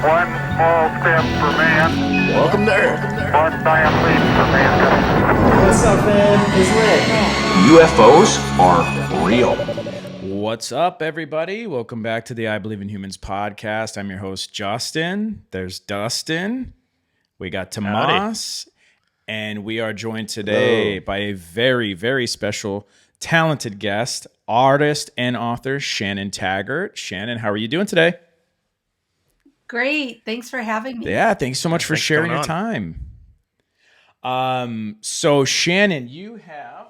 One small step for man. Welcome to Earth. One giant leap for mankind. What's up, man? It's lit. UFOs are real. What's up, everybody? Welcome back to the I Believe in Humans podcast. I'm your host, Justin. There's Dustin. We got Tomas. And we are joined today by a very, very special, talented guest, artist and author, Shannon Taggart. Shannon, how are you doing today? Great. Thanks for having me. Yeah, thanks so much for sharing your time. So Shannon, you have,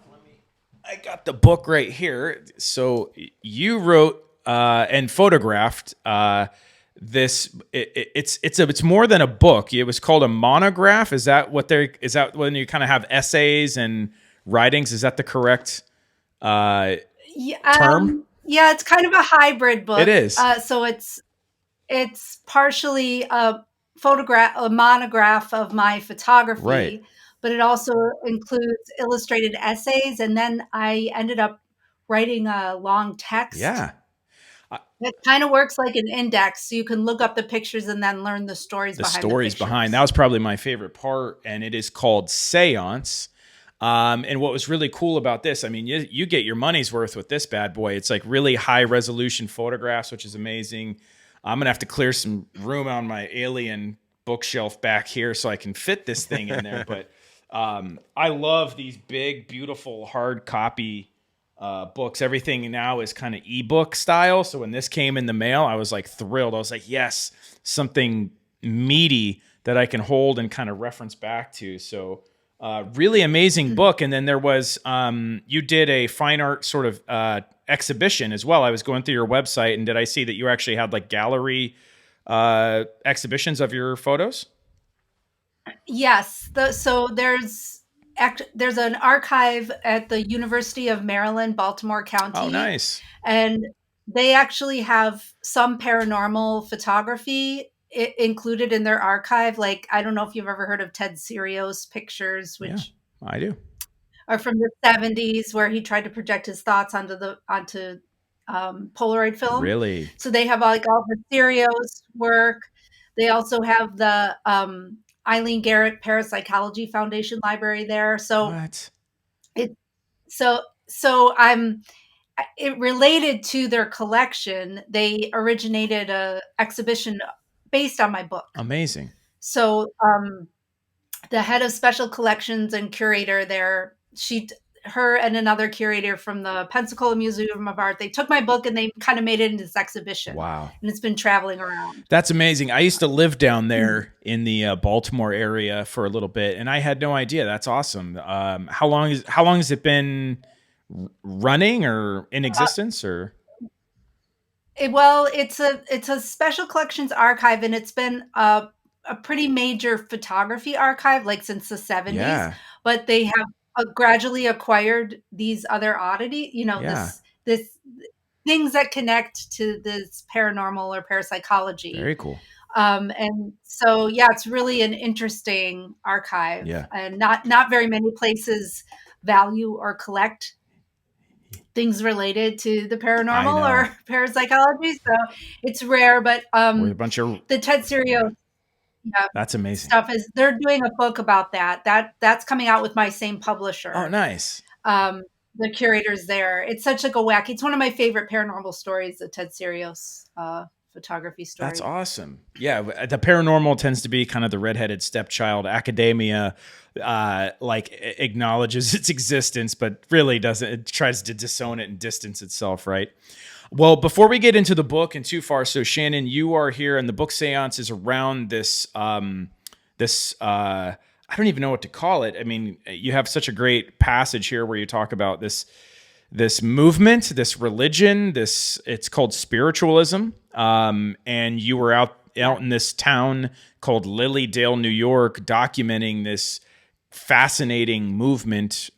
I got the book right here. So you wrote and photographed this. It's more than a book. It was called a monograph. Is that when you kind of have essays and writings? Is that the correct term? Yeah, it's kind of a hybrid book. It is. So it's partially a monograph of my photography, right, but it also includes illustrated essays. And then I ended up writing a long text. Yeah. It kind of works like an index. So you can look up the pictures and then learn the stories behind the pictures. That was probably my favorite part. And it is called Seance. And what was really cool about this, I mean, you get your money's worth with this bad boy. It's like really high resolution photographs, which is amazing. I'm going to have to clear some room on my alien bookshelf back here so I can fit this thing in there. But I love these big, beautiful hard copy books. Everything now is kind of ebook style. So when this came in the mail, I was like thrilled. I was like, yes, something meaty that I can hold and kind of reference back to. So really amazing book. And then there was, you did a fine art sort of exhibition as well. I was going through your website, and did I see that you actually had like gallery exhibitions of your photos? Yes. So there's an archive at the University of Maryland, Baltimore County. Oh, nice. And they actually have some paranormal photography included in their archive. Like, I don't know if you've ever heard of Ted Serios pictures, which I do, are from the 70s, where he tried to project his thoughts onto Polaroid film. Really? So they have like all the Serios work. They also have the Eileen Garrett Parapsychology Foundation library there. So what? It related to their collection. They originated a exhibition based on my book. Amazing. So the head of special collections and curator there, her and another curator from the Pensacola Museum of Art, they took my book and they kind of made it into this exhibition. Wow. And it's been traveling around. That's amazing. I used to live down there in the Baltimore area for a little bit, and I had no idea. That's awesome. How long has it been running or in existence, or? It's a special collections archive, and it's been a pretty major photography archive, like since the 70s. Yeah. But they have gradually acquired these other this things that connect to this paranormal or parapsychology. Very cool. And so, it's really an interesting archive. Yeah. And not very many places value or collect things related to the paranormal or parapsychology. So it's rare, but with a bunch of the Ted Serios that's amazing stuff they're doing a book about that's coming out with my same publisher. Oh, nice. The curator's there. It's such like a wacky, it's one of my favorite paranormal stories, the Ted Serios photography story. That's awesome. Yeah, the paranormal tends to be kind of the redheaded stepchild. Academia acknowledges its existence, but really doesn't. It tries to disown it and distance itself, right? Well, before we get into the book and too far, so Shannon, you are here, and the book Seance is around this. I don't even know what to call it. I mean, you have such a great passage here where you talk about this movement, this religion, it's called spiritualism. And you were out in this town called Lilydale, New York, documenting this fascinating movement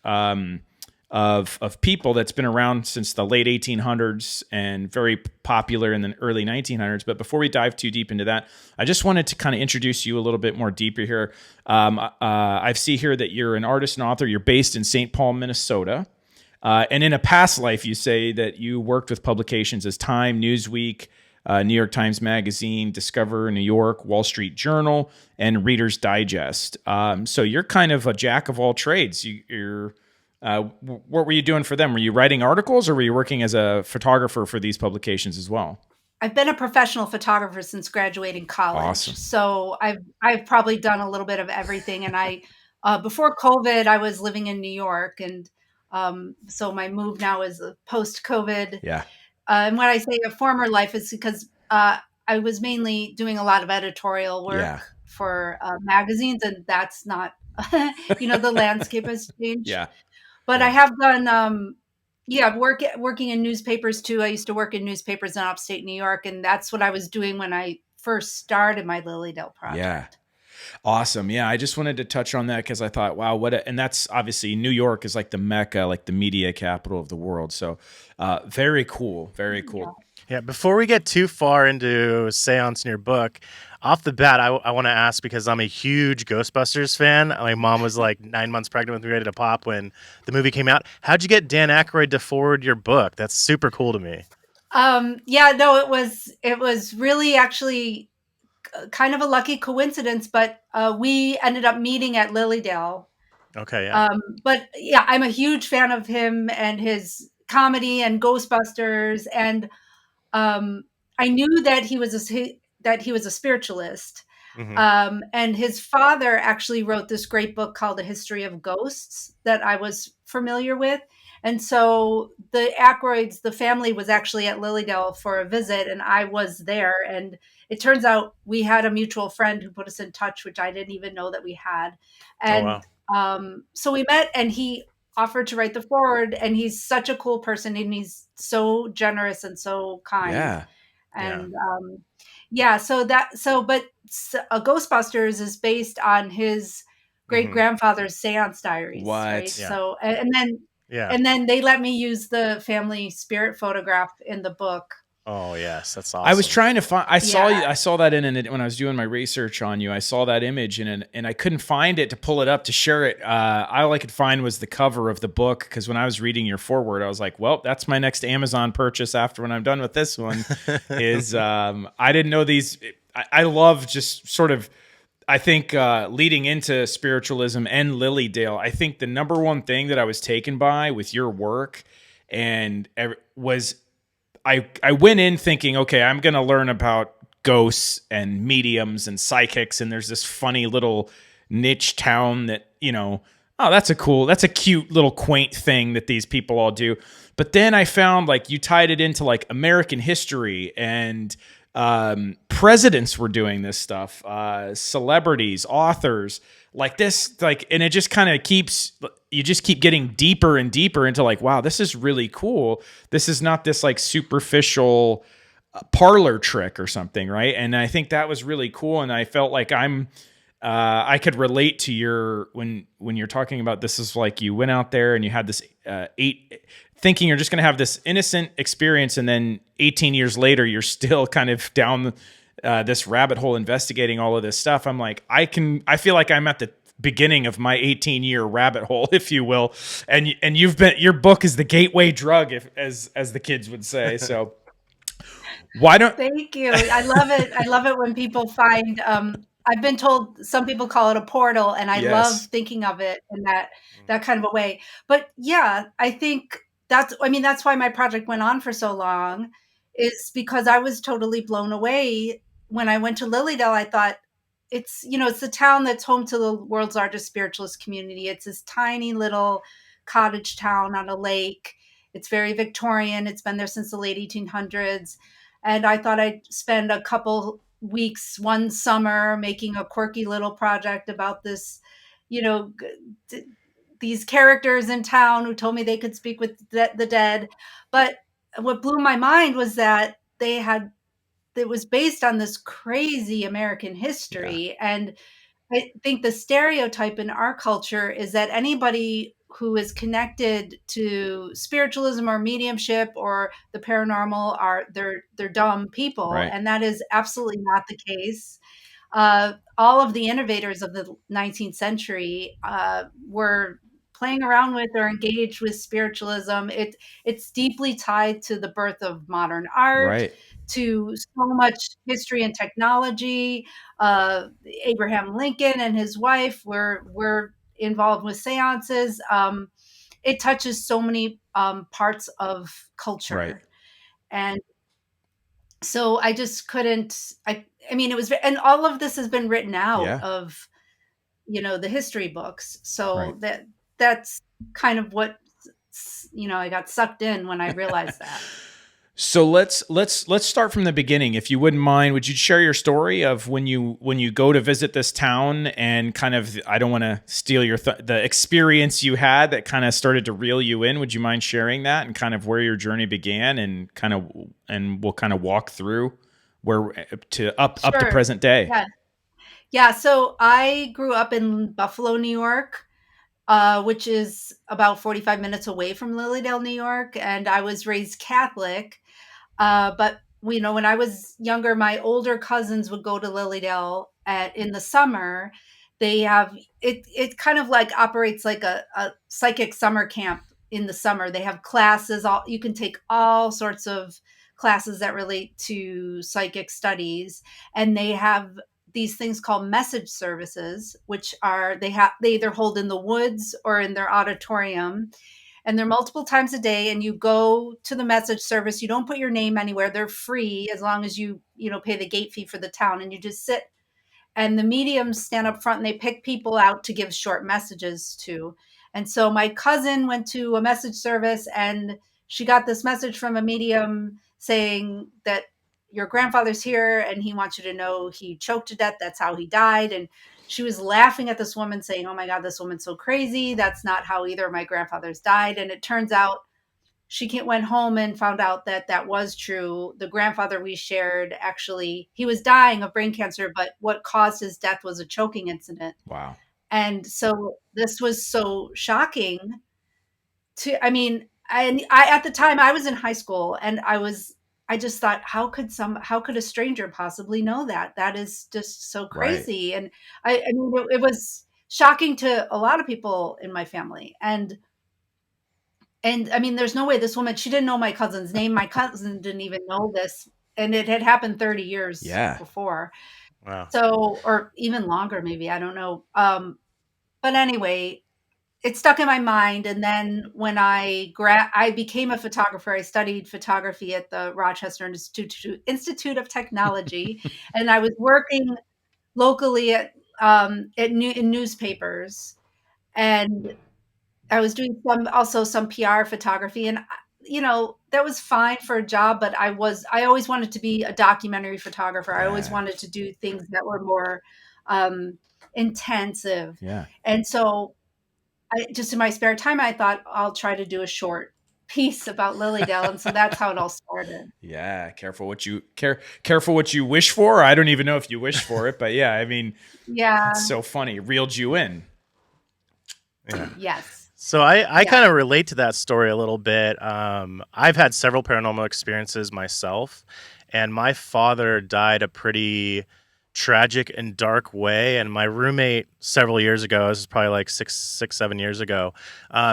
of people that's been around since the late 1800s and very popular in the early 1900s. But before we dive too deep into that, I just wanted to kind of introduce you a little bit more deeper here. I see here that you're an artist and author. You're based in St. Paul, Minnesota. And in a past life, you say that you worked with publications as Time, Newsweek, New York Times Magazine, Discover New York, Wall Street Journal, and Reader's Digest. So you're kind of a jack of all trades. What were you doing for them? Were you writing articles, or were you working as a photographer for these publications as well? I've been a professional photographer since graduating college. Awesome. So I've probably done a little bit of everything. And before COVID, I was living in New York, and so my move now is post-COVID. Yeah. And when I say a former life is because I was mainly doing a lot of editorial work Yeah. for magazines, and that's not, the landscape has changed. Yeah. But Yeah. I have done, working in newspapers too. I used to work in newspapers in upstate New York, and that's what I was doing when I first started my Lilydale project. Yeah. Awesome. Yeah. I just wanted to touch on that because I thought, wow, and that's obviously New York is like the Mecca, like the media capital of the world. So very cool. Very cool. Yeah. Before we get too far into Seance in your book, off the bat, I want to ask, because I'm a huge Ghostbusters fan. My mom was like 9 months pregnant with me, ready to pop when the movie came out. How'd you get Dan Aykroyd to forward your book? That's super cool to me. It was really actually kind of a lucky coincidence, but we ended up meeting at Lilydale. Okay, yeah. But yeah, I'm a huge fan of him and his comedy and Ghostbusters, and I knew that he was a spiritualist. Mhm. And his father actually wrote this great book called A History of Ghosts that I was familiar with. And so the Aykroyds, the family was actually at Lilydale for a visit, and I was there. And it turns out we had a mutual friend who put us in touch, which I didn't even know that we had. Oh, And so we met, and he offered to write the forward. And he's such a cool person, and he's so generous and so kind. Yeah. And but Ghostbusters is based on his great grandfather's seance diaries. What? Right? Yeah. So, Yeah. and then they let me use the family spirit photograph in the book. Oh, yes. That's awesome. I was trying to find. I Yeah. saw that when I was doing my research on you. I saw that image and I couldn't find it to pull it up to share it. All I could find was the cover of the book, because when I was reading your foreword, I was like, "Well, that's my next Amazon purchase after when I'm done with this one." Is I didn't know these. I love just sort of. I think leading into spiritualism and Lilydale, I think the number one thing that I was taken by with your work was. I went in thinking, okay, I'm going to learn about ghosts and mediums and psychics, and there's this funny little niche town that, oh, that's a cute little quaint thing that these people all do. But then I found like you tied it into like American history, and presidents were doing this stuff, celebrities, authors, like this, like, and it just kind of you just keep getting deeper and deeper into like, wow, this is really cool. This is not this like superficial parlor trick or something, right? And I think that was really cool, and I felt like I could relate to your when you're talking about this is like you went out there and you had this thinking you're just going to have this innocent experience, and then 18 years later you're still kind of down this rabbit hole investigating all of this stuff. I'm like, I feel like I'm at the beginning of my 18-year rabbit hole, if you will, and your book is the gateway drug, as the kids would say. So why don't Thank you. I love it. I love it when people find. I've been told some people call it a portal, and I love thinking of it in that kind of a way. But yeah, I think that's why my project went on for so long, is because I was totally blown away when I went to Lilydale. I thought it's the town that's home to the world's largest spiritualist community. It's this tiny little cottage town on a lake. It's very Victorian. It's been there since the late 1800s. And I thought I'd spend a couple weeks one summer making a quirky little project about this, these characters in town who told me they could speak with the dead. But what blew my mind was that it was based on this crazy American history. And I think the stereotype in our culture is that anybody who is connected to spiritualism or mediumship or the paranormal they're dumb people, Right. and that is absolutely not the case. All of the innovators of the 19th century were playing around with or engaged with spiritualism, it's deeply tied to the birth of modern art, Right. to so much history and technology. Abraham Lincoln and his wife were involved with seances. It touches so many parts of Right. culture, and so I just couldn't. I mean, it was, and all of this has been written out Yeah. of the history books. Right. So that's kind of what I got sucked in when I realized that. So let's start from the beginning, if you wouldn't mind. Would you share your story of when you go to visit this town and kind of, I don't want to steal your the experience you had that kind of started to reel you in? Would you mind sharing that and kind of where your journey began and we'll kind of walk through where to up to Sure. present day. Yeah. Yeah. So I grew up in Buffalo, New York, which is about 45 minutes away from Lilydale, New York, and I was raised Catholic. But when I was younger, my older cousins would go to Lilydale in the summer. They have it. It kind of like operates like a psychic summer camp in the summer. They have classes. You can take all sorts of classes that relate to psychic studies, and they have these things called message services, which are they either hold in the woods or in their auditorium, and they're multiple times a day, and you go to the message service. You don't put your name anywhere. They're free as long as you pay the gate fee for the town, and you just sit, and the mediums stand up front and they pick people out to give short messages to. And so my cousin went to a message service, and she got this message from a medium saying that your grandfather's here and he wants you to know he choked to death. That's how he died. And she was laughing at this woman saying, "Oh my God, this woman's so crazy. That's not how either of my grandfathers died." And it turns out went home and found out that that was true. The grandfather we shared, actually, he was dying of brain cancer, but what caused his death was a choking incident. Wow. And so this was so shocking I mean, I at the time I was in high school, and I just thought, how could a stranger possibly know that? That is just so Right. crazy. And I mean, it was shocking to a lot of people in my family. And I mean, there's no way this woman, she didn't know my cousin's name. My cousin didn't even know this. And it had happened 30 years Yeah. before. Wow. So, or even longer, maybe, I don't know. But anyway, it stuck in my mind. And then when I became a photographer, I studied photography at the Rochester Institute of Technology. And I was working locally in newspapers. And I was doing some PR photography, and that was fine for a job, but I always wanted to be a documentary photographer. I always Yeah. wanted to do things that were more um, intensive. Yeah. And so I just in my spare time, I thought I'll try to do a short piece about Lilydale, and so that's how it all started. Yeah, careful what you wish for. I don't even know if you wish for it, but yeah, I mean, Yeah. it's so funny. Reeled you in. Yeah. Yes. So I Yeah. kind of relate to that story a little bit. I've had several paranormal experiences myself, and my father died a pretty tragic and dark way. And my roommate several years ago, this is probably like 7 years ago,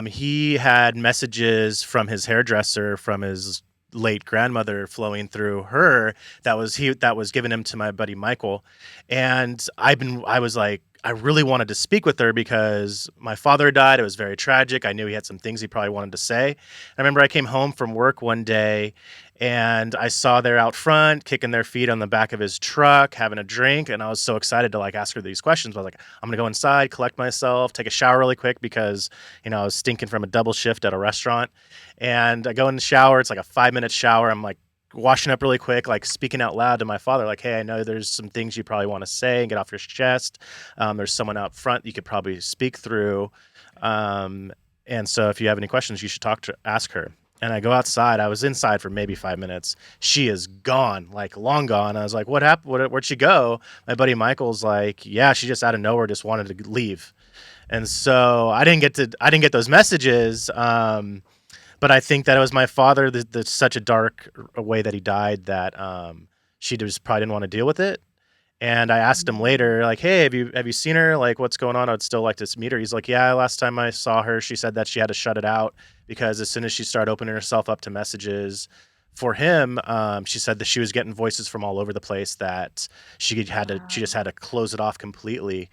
he had messages from his hairdresser from his late grandmother flowing through her that was given him to my buddy Michael. And I was like, I really wanted to speak with her because my father died. It was very tragic. I knew he had some things he probably wanted to say. I remember I came home from work one day and I saw they're out front kicking their feet on the back of his truck, having a drink. And I was so excited to like ask her these questions. I was like, I'm going to go inside, collect myself, take a shower really quick because, I was stinking from a double shift at a restaurant. And I go in the shower. It's like a 5-minute shower. I'm like, washing up really quick, like speaking out loud to my father, like, hey, I know there's some things you probably want to say and get off your chest. There's someone out front you could probably speak through. And so if you have any questions, you should ask her. And I go outside. I was inside for maybe 5 minutes. She is gone, like long gone. I was like, what happened? Where'd she go? My buddy Michael's like, yeah, she just out of nowhere just wanted to leave. And so I didn't get those messages. But I think that it was my father, such a dark way that he died that she just probably didn't want to deal with it. And I asked him later, like, "Hey, have you seen her? Like, what's going on? I'd still like to meet her." He's like, "Yeah, last time I saw her, she said that she had to shut it out because as soon as she started opening herself up to messages for him, she said that she was getting voices from all over the place that she just had to close it off completely."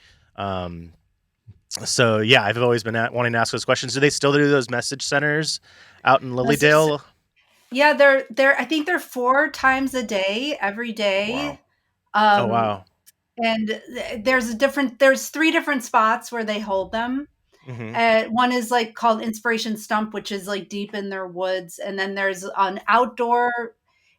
So yeah, I've always been wanting to ask those questions. Do they still do those message centers out in Lilydale? Yeah, I think they're 4 times a day, every day. Wow. Oh Um, wow. and there's 3 different spots where they hold them. Hmm. One is like called Inspiration Stump, which is like deep in their woods, and then there's an outdoor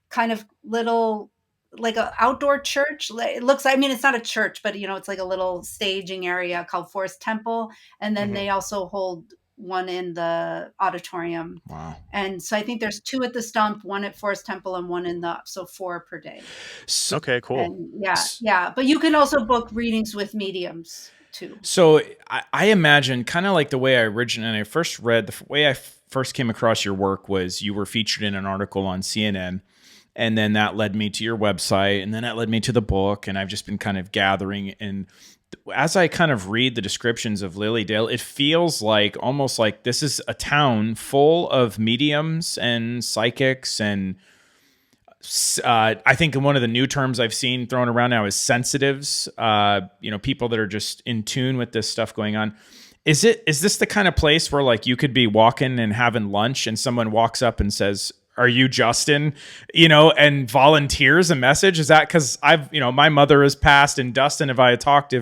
kind of little like a outdoor church. It looks, I mean, it's not a church, but it's like a little staging area called Forest Temple, and then Hmm. they also hold one in the auditorium. Wow. And so I think there's 2 at the Stump, 1 at Forest Temple, and 1 in so 4 per day. So, Okay, cool. And yeah, s- yeah, but you can also book readings with mediums too. so I imagine kind of like the way I first read the way I first came across your work was you were featured in an article on CNN. And then that led me to your website, and then that led me to the book. And I've just been kind of gathering. And as I kind of read the descriptions of Lilydale, it feels like almost like this is a town full of mediums and psychics. And I think one of the new terms I've seen thrown around now is sensitives. People that are just in tune with this stuff going on. Is this the kind of place where like you could be walking and having lunch and someone walks up and says, "Are you Justin?" And volunteers a message? Is that because my mother has passed and Dustin, if I had talked,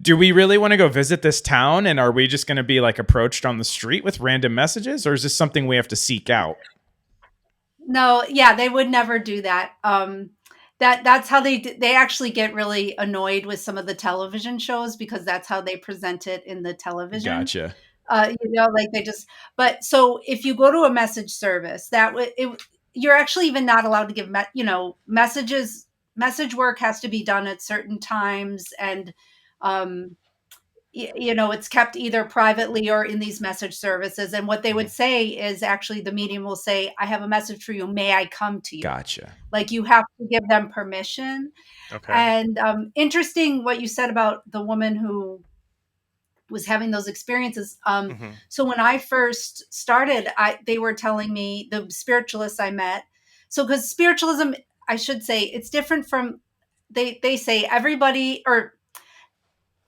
do we really want to go visit this town? And are we just going to be like approached on the street with random messages, or is this something we have to seek out? No, yeah, they would never do that. That's how they actually get really annoyed with some of the television shows because that's how they present it in the television. Gotcha. Like they just. But so if you go to a message service, you're actually even not allowed to give messages. Message work has to be done at certain times, and um, it's kept either privately or in these message services. And what they would say is actually the medium will say, "I have a message for you. May I come to you?" Gotcha. Like you have to give them permission. Okay. And interesting what you said about the woman who was having those experiences. Hmm. So when I first started, they were telling me, the spiritualists I met. So because spiritualism, I should say, it's different from, they say everybody or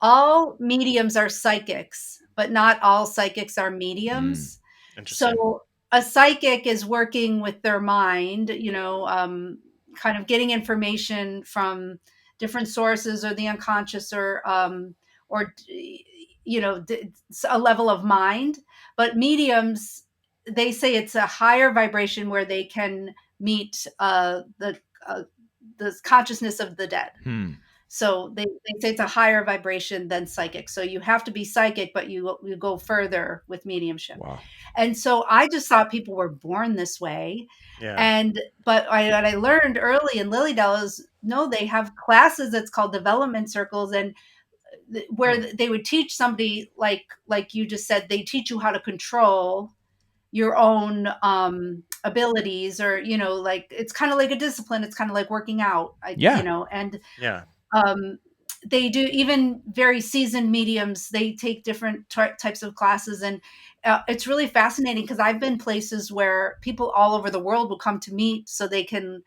all mediums are psychics, but not all psychics are Mm, mediums. Interesting. So a psychic is working with their mind, kind of getting information from different sources or the unconscious or a level of mind. But mediums, they say it's a higher vibration where they can meet uh, the consciousness of the dead. hmm. So they say it's a higher vibration than psychic. So you have to be psychic, but you go further with mediumship. Wow. And so I just thought people were born this way. Yeah. But what I learned early in Lilydale is no, they have classes that's called development circles, and where they would teach somebody like you just said, they teach you how to control your own abilities, or like it's kind of like a discipline. It's kind of like working out. Yeah. And Yeah. um, they do, even very seasoned mediums, they take different types of classes. And it's really fascinating because I've been places where people all over the world will come to meet so they can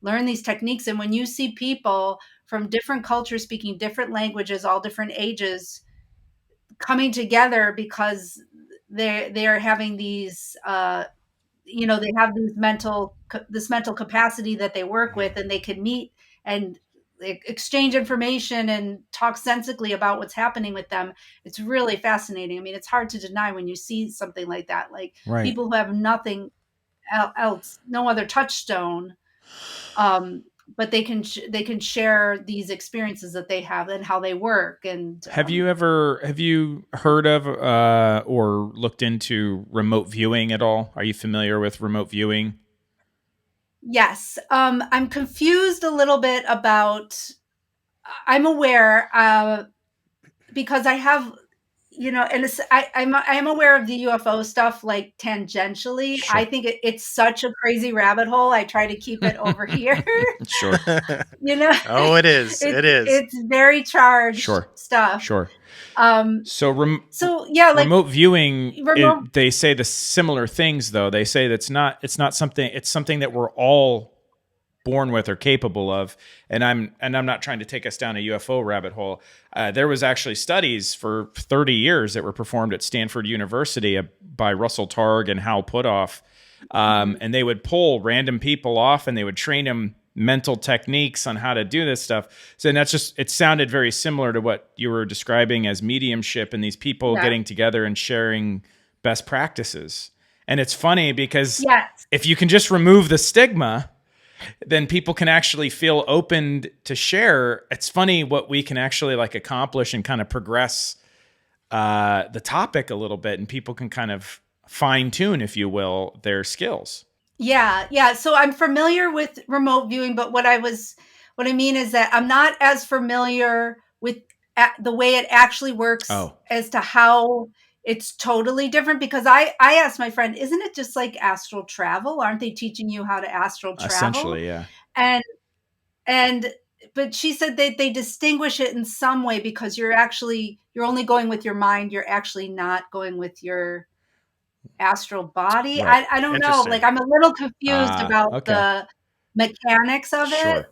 learn these techniques. And when you see people from different cultures speaking different languages, all different ages, coming together because they're having these they have this mental capacity that they work with, and they can meet and exchange information and talk sensically about what's happening with them. It's really fascinating. I mean, it's hard to deny when you see something like that, like Right. people who have nothing else, no other touchstone, um, but they can share these experiences that they have and how they work. And Have you heard of or looked into remote viewing at all? Are you familiar with remote viewing? yes, I'm confused a little bit about. I'm aware because I have and I'm aware of the UFO stuff like tangentially. Sure. I think it's such a crazy rabbit hole. I try to keep it over here. Sure. Oh, it is. It is. It's very charged Sure. stuff. Sure. Um, So so yeah, like remote viewing, remote. they say the similar things though. They say that's not, it's not something, it's something that we're all born with or capable of. And I'm not trying to take us down a UFO rabbit hole. There was actually studies for 30 years that were performed at Stanford University by Russell Targ and Hal Puthoff. And they would pull random people off and they would train them mental techniques on how to do this stuff. So that's just, it sounded very similar to what you were describing as mediumship and these people getting together and sharing best practices. And it's funny because if you can just remove the stigma, then people can actually feel open to share. It's funny what we can actually like accomplish and kind of progress the topic a little bit, and people can kind of fine tune, if you will, their skills. Yeah. So I'm familiar with remote viewing, but what I mean is that I'm not as familiar with the way it actually works as to how it's totally different, because I asked my friend, isn't it just like astral travel? Aren't they teaching you how to astral travel? Essentially, yeah. But she said that they distinguish it in some way because you're only going with your mind. You're actually not going with your astral body. Right. I don't know. Like, I'm a little confused about okay. the mechanics of it.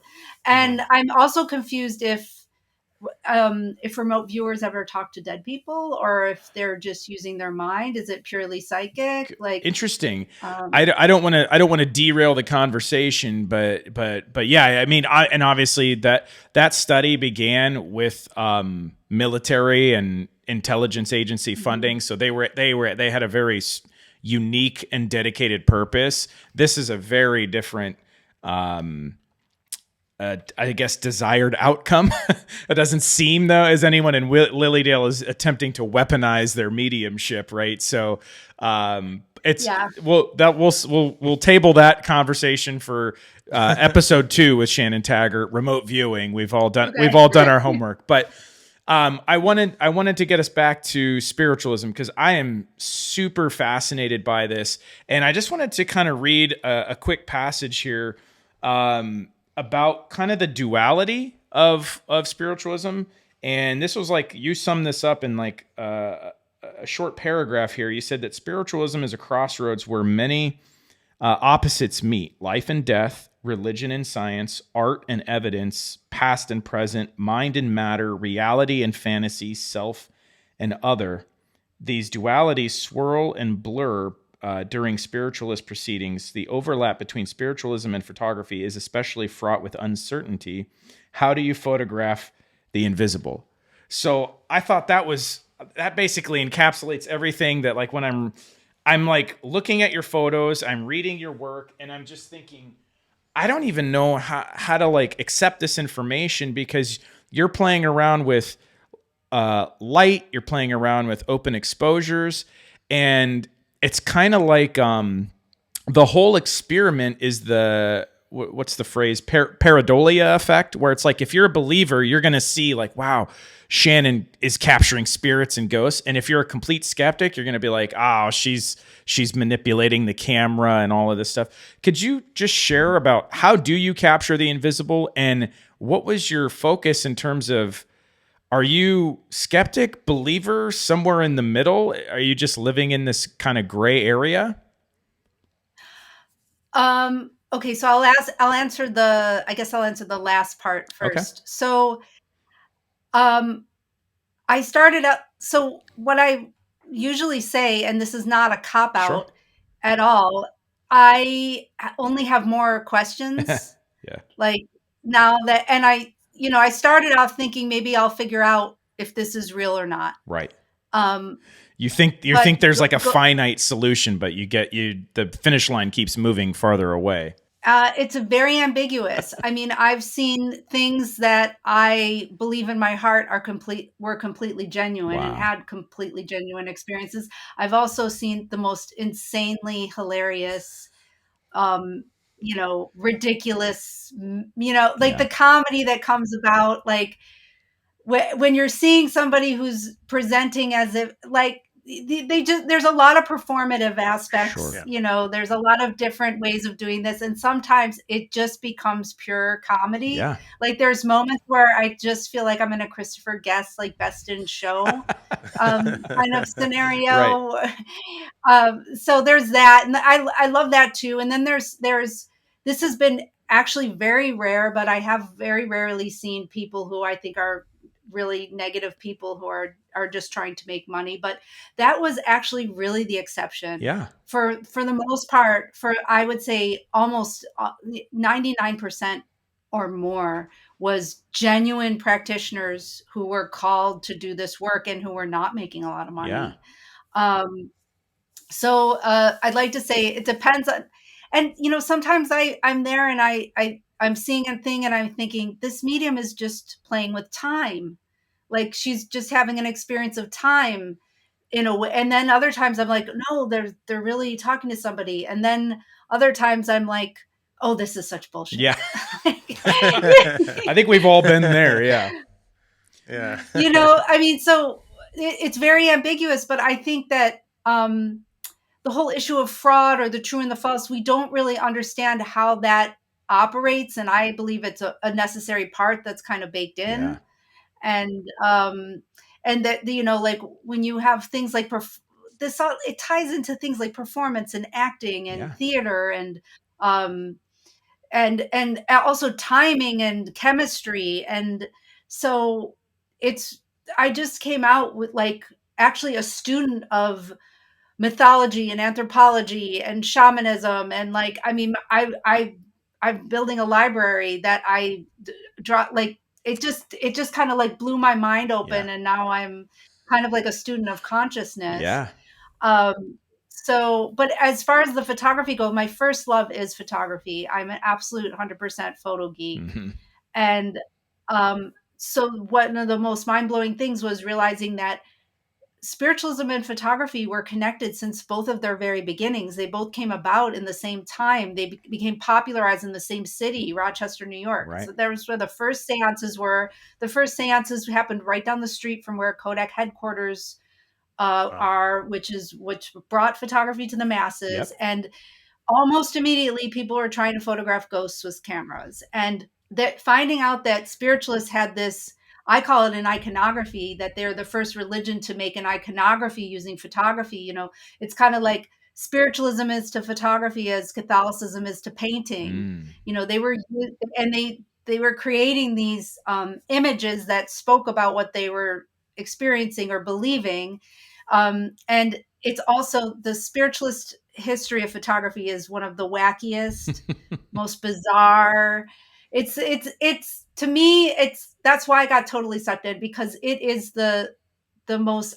And I'm also confused if remote viewers ever talk to dead people, or if they're just using their mind. Is it purely psychic? Like, interesting. I don't want to derail the conversation, but yeah, I mean, and obviously that study began with military and intelligence agency funding, so they had a very unique and dedicated purpose. This is a very different I guess desired outcome. It doesn't seem though as anyone in Lilydale is attempting to weaponize their mediumship, right? So we'll table that conversation for episode 2 with Shannon Taggart, remote viewing. We've all done our homework, but I wanted to get us back to spiritualism because I am super fascinated by this, and I just wanted to kind of read a quick passage here about kind of the duality of spiritualism. And this was like, you summed this up in like a short paragraph here. You said that spiritualism is a crossroads where many opposites meet: life and death, religion and science, art and evidence, past and present, mind and matter, reality and fantasy, self and other. These dualities swirl and blur during spiritualist proceedings. The overlap between spiritualism and photography is especially fraught with uncertainty. How do you photograph the invisible? So I thought that basically encapsulates everything that, like, when I'm like looking at your photos, I'm reading your work, and I'm just thinking, I don't even know how to like accept this information, because you're playing around with light, you're playing around with open exposures, and it's kind of like the whole experiment is what's the phrase? Pareidolia effect, where it's like, if you're a believer, you're going to see like, wow, Shannon is capturing spirits and ghosts. And if you're a complete skeptic, you're going to be like, oh, she's manipulating the camera and all of this stuff. Could you just share about how do you capture the invisible, and what was your focus in terms of, are you skeptic, believer, somewhere in the middle? Are you just living in this kind of gray area? Okay, so I'll answer the last part first. Okay. So, I started up. So what I usually say, and this is not a cop out at all, I only have more questions. Yeah. Like, now that, and I started off thinking maybe I'll figure out if this is real or not. Right. You think there's like a finite solution, but the finish line keeps moving farther away. It's very ambiguous. I mean, I've seen things that I believe in my heart were completely genuine. Wow. And had completely genuine experiences. I've also seen the most insanely hilarious, ridiculous, like the comedy that comes about, like when you're seeing somebody who's presenting as if like they just, there's a lot of performative aspects. Sure. There's a lot of different ways of doing this, and sometimes it just becomes pure comedy. Yeah. Like there's moments where I just feel like I'm in a Christopher Guest like Best in Show kind of scenario. So there's that, and I love that too. And then there's this has been actually very rare, but I have very rarely seen people who I think are really negative people who are just trying to make money. But that was actually really the exception. Yeah. For the most part, for I would say almost 99% or more was genuine practitioners who were called to do this work and who were not making a lot of money. Yeah. So I'd like to say it depends on, and sometimes I'm there and I'm seeing a thing and I'm thinking this medium is just playing with time, like she's just having an experience of time in a way. And then other times I'm like, no, they're really talking to somebody. And then other times I'm like, oh, this is such bullshit. Yeah. I think we've all been there. Yeah. Yeah. I mean, so it's very ambiguous, but I think that the whole issue of fraud or the true and the false, we don't really understand how that operates. And I believe it's a necessary part that's kind of baked in. Yeah. And that, like when you have things like this, it ties into things like performance and acting and theater and also timing and chemistry. And so I just came out with like actually a student of mythology and anthropology and shamanism. And like, I mean, I'm building a library that I draw, like, it just kind of like blew my mind open. And now I'm kind of like a student of consciousness. Yeah. So, but as far as the photography goes, my first love is photography. I'm an absolute 100% photo geek. Mm-hmm. And so one of the most mind-blowing things was realizing that spiritualism and photography were connected since both of their very beginnings. They both came about in the same time. They became popularized in the same city, Rochester, New York. Right. So that was where the first seances were. The first seances happened right down the street from where Kodak headquarters are, which brought photography to the masses. Yep. And almost immediately people were trying to photograph ghosts with cameras. And that finding out that spiritualists had this, I call it an iconography, that they're the first religion to make an iconography using photography. It's kind of like spiritualism is to photography as Catholicism is to painting. They were creating these images that spoke about what they were experiencing or believing. And it's also the spiritualist history of photography is one of the wackiest, most bizarre. It's to me, that's why I got totally sucked in, because it is the most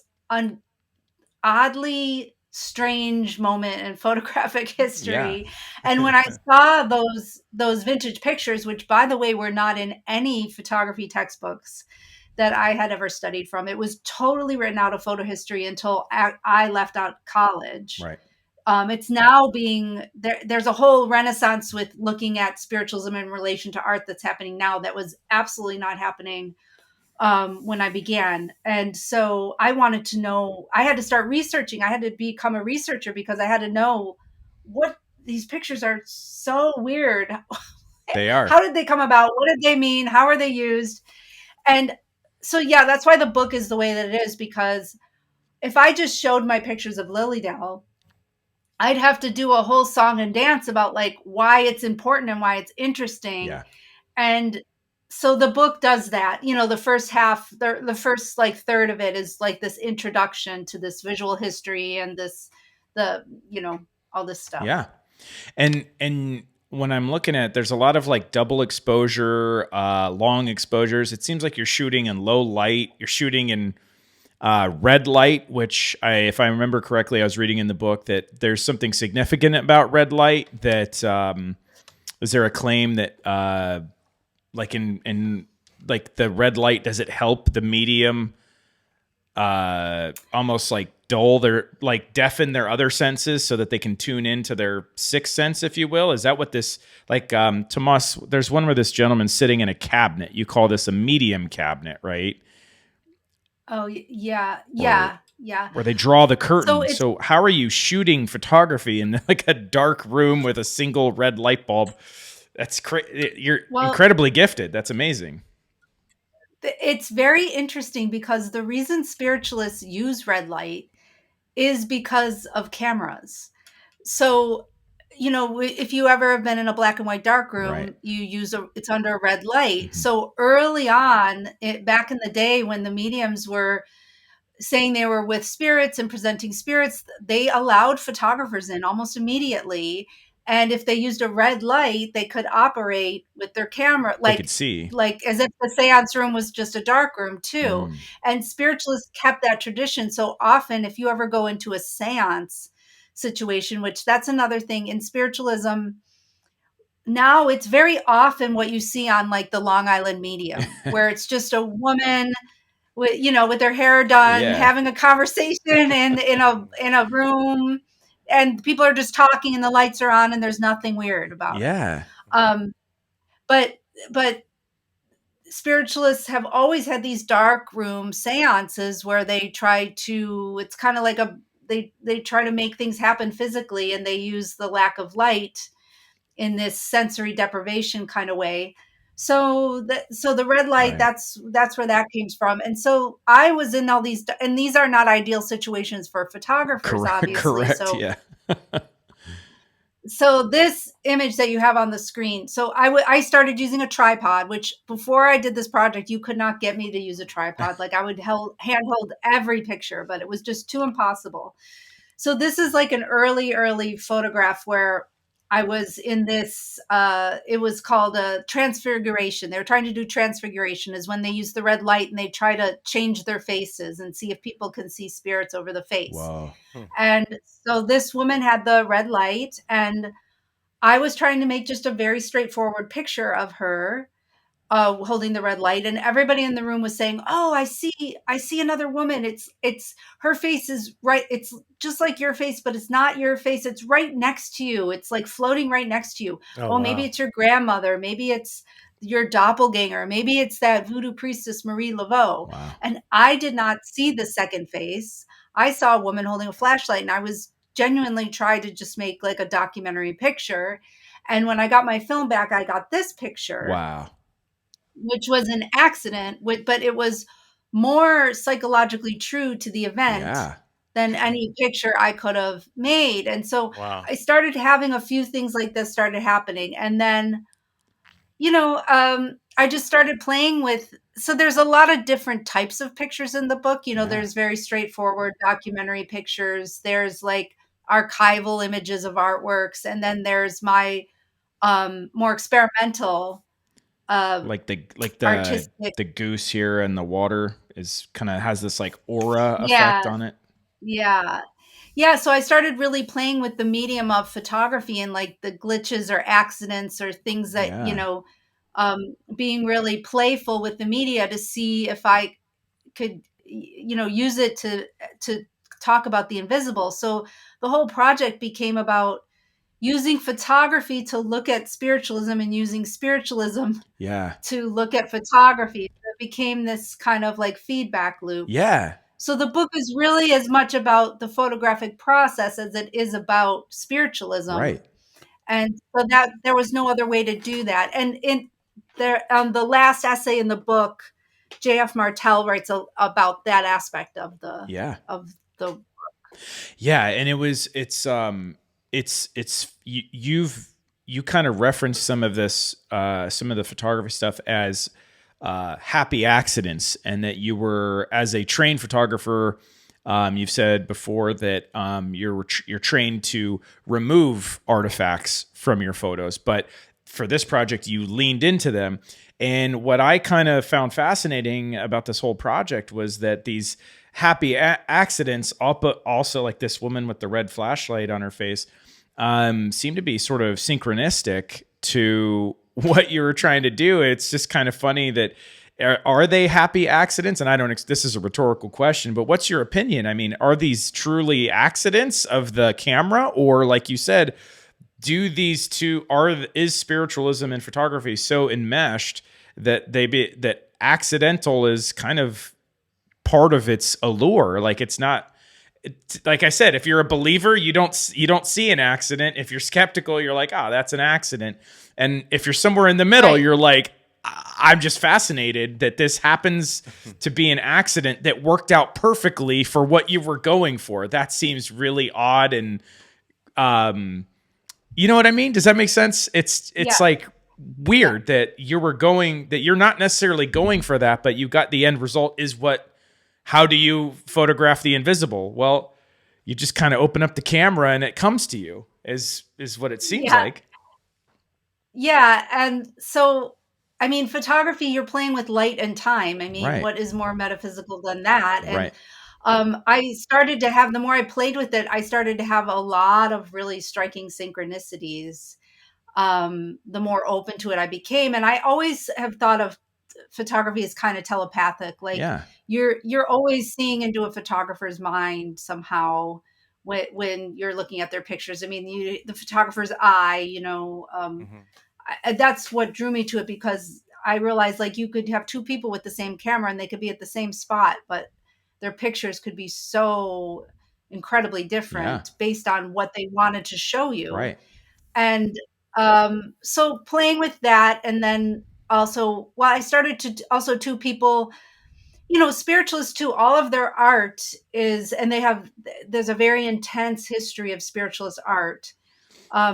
oddly strange moment in photographic history. Yeah. And when I saw those vintage pictures, which by the way were not in any photography textbooks that I had ever studied from, it was totally written out of photo history until I left out college. Right. It's now there's a whole renaissance with looking at spiritualism in relation to art that's happening now that was absolutely not happening when I began. And so I wanted to know, I had to start researching. I had to become a researcher because I had to know what these pictures are so weird. They are. How did they come about? What did they mean? How are they used? And so, that's why the book is the way that it is, because if I just showed my pictures of Lilydale, I'd have to do a whole song and dance about like why it's important and why it's interesting. Yeah. And so the book does that. The first half, the first like third of it is like this introduction to this visual history and all this stuff. Yeah. And when I'm looking at, there's a lot of like double exposure, long exposures. It seems like you're shooting in low light. You're shooting in red light, which if I remember correctly, I was reading in the book that there's something significant about red light. That is there a claim that like in like the red light, does it help the medium almost like deafen their other senses so that they can tune into their sixth sense, if you will? Is that what this, like, Tomas, there's one where this gentleman's sitting in a cabinet. You call this a medium cabinet, right? Oh, yeah, or yeah, yeah. where they draw the So curtain. it's So how are you shooting photography in like a dark room with a single red light bulb? That's you're well, incredibly gifted. That's amazing. it's very interesting because the reason spiritualists use red light is because of cameras. So, if you ever have been in a black and white dark Right. room, it's under a red light. Mhm. So early on, back in the day when the mediums were saying they were with spirits and presenting spirits, they allowed photographers in almost immediately. And if they used a red light, they could operate with their camera, They could see. like as if the seance room was just a dark room too. Mm. And spiritualists kept that tradition. So often, if you ever go into a seance situation, which that's another thing in spiritualism, now it's very often what you see on like the Long Island Medium, where it's just a woman with their hair done, Yeah. having a conversation in a room, and people are just talking, and the lights are on, and there's nothing weird about it. Yeah. Um, but but spiritualists have always had these dark room seances where they try to. It's kind of like they try to make things happen physically, and they use the lack of light in this sensory deprivation kind of way. So the red light, Right. that's where that came from. And so I was in all these, and these are not ideal situations for photographers, Correct. obviously. Correct. So Yeah. so this image that you have on the screen, so I started using a tripod, which before I did this project, you could not get me to use a tripod. Like I would handhold every picture, but it was just too impossible. So this is like an early photograph where I was in this, it was called a transfiguration. They were trying to do transfiguration, is when they use the red light and they try to change their faces and see if people can see spirits over the face. Whoa. And so this woman had the red light, and I was trying to make just a very straightforward picture of her holding the red light, and everybody in the room was saying, "Oh, I see another woman. It's her face is right. It's just like your face, but it's not your face. It's right next to you. It's like floating right next to you. Oh Oh, maybe wow. it's your grandmother. Maybe it's your doppelganger. Maybe it's that voodoo priestess Marie Laveau." Wow. And I did not see the second face. I saw a woman holding a flashlight, and I was genuinely trying to just make like a documentary picture. And when I got my film back, I got this picture, Wow. which was an accident, but it was more psychologically true to the event Yeah. than any picture I could have made. And so Wow. I started having a few things like this started happening. And then, I just started playing with, so there's a lot of different types of pictures in the book. Yeah. There's very straightforward documentary pictures. There's like archival images of artworks. And then there's my more experimental Like artistic. the goose here and the water is kind of has this like aura Yeah, effect on it. yeah. Yeah, so I started really playing with the medium of photography and like the glitches or accidents or things that, Yeah. being really playful with the media to see if I could, use it to talk about the invisible. So the whole project became about using photography to look at spiritualism and using spiritualism Yeah. to look at photography. So it became this kind of like feedback loop. Yeah. So the book is really as much about the photographic process as it is about spiritualism. Right. And so that there was no other way to do that. And in there, the last essay in the book, J.F. Martell writes about that aspect of the Yeah. of the Yeah, and you kind of referenced some of this some of the photography stuff as happy accidents, and that you were, as a trained photographer, you've said before that you're trained to remove artifacts from your photos, but for this project you leaned into them. And what I kind of found fascinating about this whole project was that these happy accidents, but also like this woman with the red flashlight on her face, seem to be sort of synchronistic to what you were trying to do. It's just kind of funny that are they happy accidents? And I don't, this is a rhetorical question, but what's your opinion? I mean, are these truly accidents of the camera, or like you said, do these two is spiritualism and photography so enmeshed that that accidental is kind of part of its allure. Like it's not, like I said, if you're a believer, you don't see an accident. If you're skeptical, you're like, oh, that's an accident. And if you're somewhere in the middle, Right. you're like, I'm just fascinated that this happens to be an accident that worked out perfectly for what you were going for. That seems really odd. And, you know what I mean? Does that make sense? It's like weird that you're not necessarily going for that, but you got the end result is how do you photograph the invisible? Well, you just kind of open up the camera and it comes to you is what it seems like. Yeah. And so, I mean, photography, you're playing with light and time. I mean, Right. what is more metaphysical than that? And Right. I started to have, the more I played with it, I started to have a lot of really striking synchronicities. The more open to it I became. And I always have thought of photography as kind of telepathic. Like Yeah. you're always seeing into a photographer's mind somehow when you're looking at their pictures. I mean, the photographer's eye, that's what drew me to it, because I realized like you could have two people with the same camera and they could be at the same spot, but their pictures could be so incredibly different based on what they wanted to show you. Right. And so playing with that, and then also, well, I started to also two people, spiritualists too, all of their art is, and there's a very intense history of spiritualist art.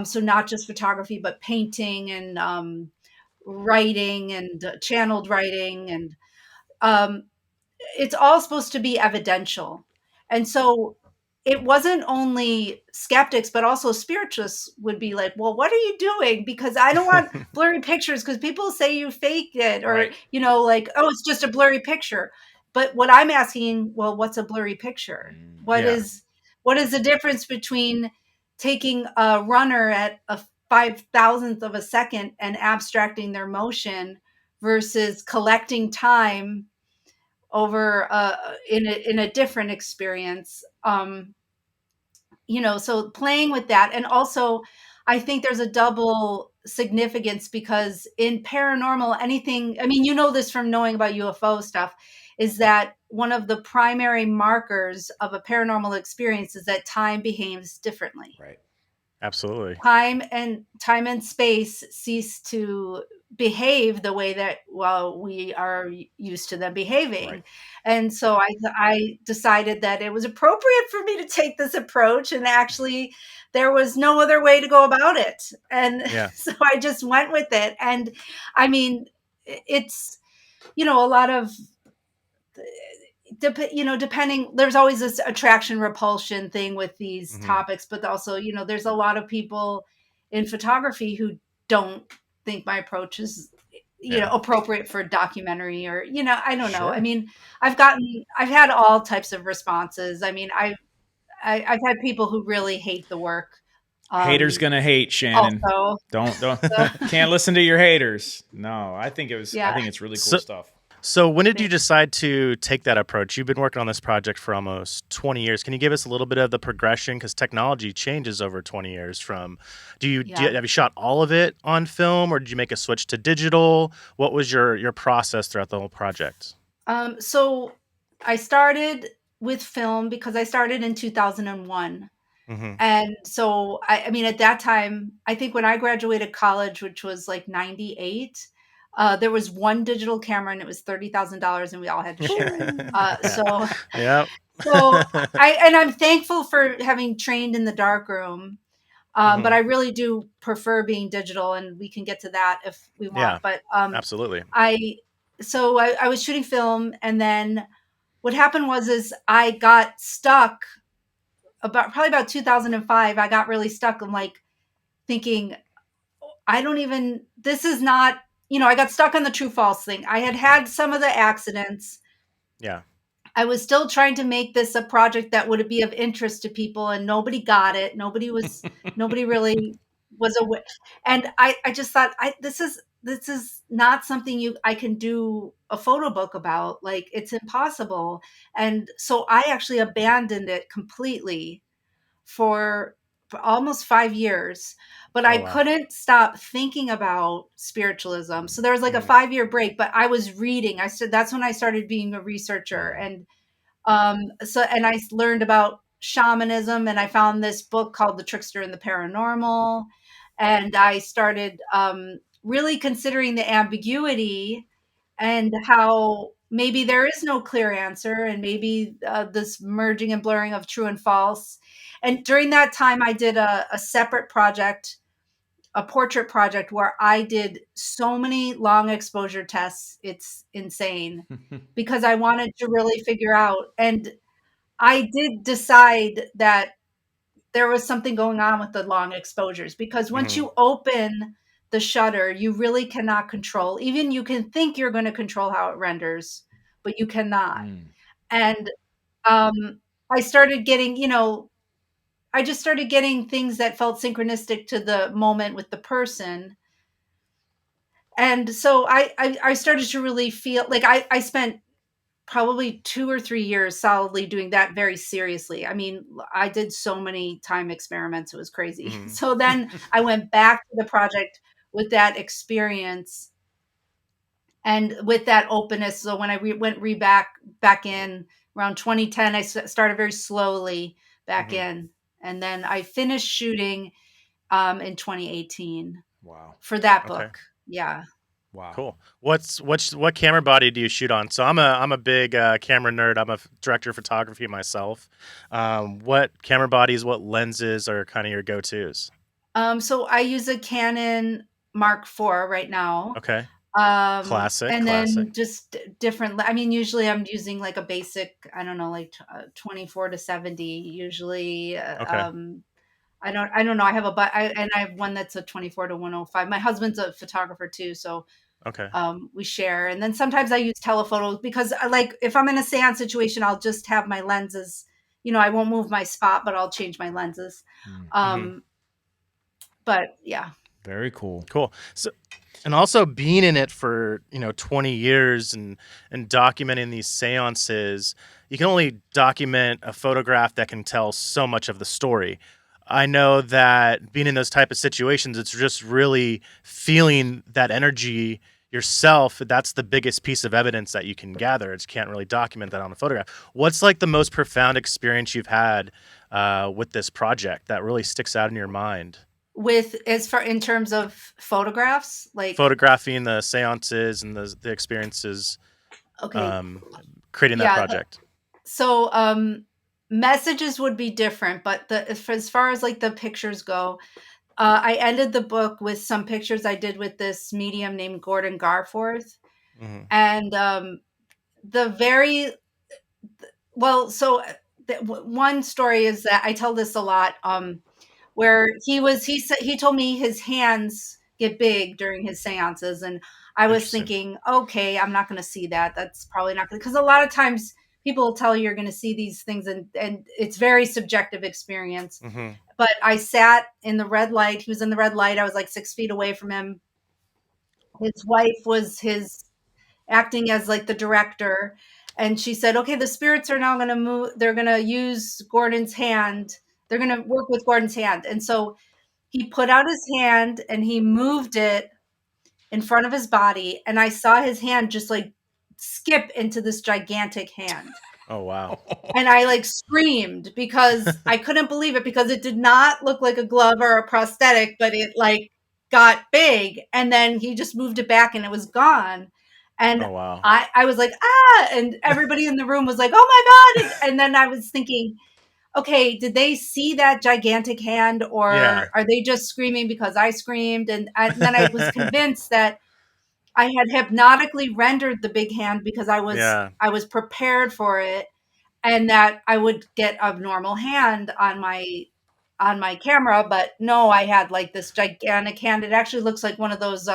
So not just photography, but painting and writing and channeled writing. And it's all supposed to be evidential. And so it wasn't only skeptics, but also spiritualists would be like, well, what are you doing? Because I don't want blurry pictures, because people say you faked it, or, Right. like, oh, it's just a blurry picture. But what I'm asking, well, what's a blurry picture? What is the difference between taking a runner at a 5,000th of a second and abstracting their motion versus collecting time over in a different experience? So playing with that. And also I think there's a double significance, because in paranormal, anything, I mean, this from knowing about UFO stuff, is that one of the primary markers of a paranormal experience is that time behaves differently. Right. Absolutely. Time and space cease to behave the way that, well, we are used to them behaving. Right. And so I decided that it was appropriate for me to take this approach, and actually there was no other way to go about it. And so I just went with it. And I mean, it's, a lot of, depending, there's always this attraction repulsion thing with these topics, but also, there's a lot of people in photography who don't think my approach is, appropriate for a documentary, or, I don't know. I mean, I've had all types of responses. I mean, I've had people who really hate the work. Haters gonna hate, Shannon. Also, don't can't listen to your haters. No, I think it's really cool stuff. So when did you decide to take that approach? You've been working on this project for almost 20 years. Can you give us a little bit of the progression? Because technology changes over 20 years. Have you shot all of it on film, or did you make a switch to digital? What was your process throughout the whole project? So I started with film because I started in 2001. And so, I mean, at that time, I think when I graduated college, which was like 98, there was one digital camera and it was $30,000 and we all had to share it. So I'm thankful for having trained in the darkroom. But I really do prefer being digital, and we can get to that if we want. Yeah, but absolutely. I was shooting film, and then what happened is I got stuck probably about 2005. I got really stuck. I'm like thinking, this is not, I got stuck on the true false thing. I had some of the accidents. Yeah. I was still trying to make this a project that would be of interest to people, and nobody got it. Nobody really was aware. And I just thought, this is not something I can do a photo book about. Like, it's impossible. And so I actually abandoned it completely for almost 5 years, but I couldn't stop thinking about spiritualism. So there was like a 5-year break, but I was reading. That's when I started being a researcher, and And I learned about shamanism, and I found this book called The Trickster and the Paranormal. And I started really considering the ambiguity and how maybe there is no clear answer, and maybe this merging and blurring of true and false. And during that time, I did a separate project, a portrait project, where I did so many long exposure tests. It's insane, because I wanted to really figure out. And I did decide that there was something going on with the long exposures, because once Mhm. you open the shutter, you really cannot control. Even you can think you're going to control how it renders, but you cannot. And um, I started getting, I just started getting things that felt synchronistic to the moment with the person. And so I started to really feel like I spent probably 2 or 3 years solidly doing that very seriously. I mean, I did so many time experiments, it was crazy. Mhm. So then I went back to the project with that experience and with that openness. So when I went back in around 2010, I started very slowly back Mhm. in, and then I finished shooting in 2018 Wow. for that Okay. book. Yeah. Wow. Cool. What camera body do you shoot on? So I'm a big camera nerd. I'm a director of photography myself. What camera bodies, what lenses are kind of your go-tos? So I use a Canon Mark IV right now. Okay. Classic. And Classic. then just different. I mean, usually I'm using like a basic, I don't know, like 24 to 70 usually. Okay. I don't know. I have and I have one that's a 24 to 105. My husband's a photographer too, so Okay. we share. And then sometimes I use telephotos, because like if I'm in a seance situation, I'll just have my lenses. I won't move my spot, but I'll change my lenses. Mhm. But yeah. Very cool. Cool. So, and also being in it for 20 years and documenting these seances, you can only document a photograph that can tell so much of the story. I know that being in those type of situations, it's just really feeling that energy yourself. That's the biggest piece of evidence that you can gather. It can't really document that on a photograph. What's like the most profound experience you've had with this project that really sticks out in your mind? With as far in terms of photographs, like, Photographing the seances and the experiences, okay, um, creating that yeah. project. So messages would be different, but as far as like the pictures go, I ended the book with some pictures I did with this medium named Gordon Garforth. Hmm. And the very well, so one story is that I tell this a lot, where he told me his hands get big during his seances, and I was Interesting. thinking, okay, I'm not going to see that. That's probably not going to, because a lot of times people will tell you you're going to see these things, and it's very subjective experience. Hmm. But I sat in the red light. He was in the red light. I was like 6 feet away from him. His wife was his acting as like the director, and she said, okay, the spirits are now going to move. They're going to use Gordon's hand. They're going to work with Gordon's hand. And so he put out his hand and he moved it in front of his body, and I saw his hand just like skip into this gigantic hand. Oh wow. And I like screamed because I couldn't believe it, because it did not look like a glove or a prosthetic, but it like got big, and then he just moved it back and it was gone. And Oh wow. I was like, ah, and everybody in the room was like, oh my God. And then I was thinking, okay, did they see that gigantic hand, Yeah. or are they just screaming because I screamed? And then I was convinced that I had hypnotically rendered the big hand, because Yeah. I was prepared for it, and that I would get a normal hand on my camera. But no, I had like this gigantic hand. It actually looks like one of those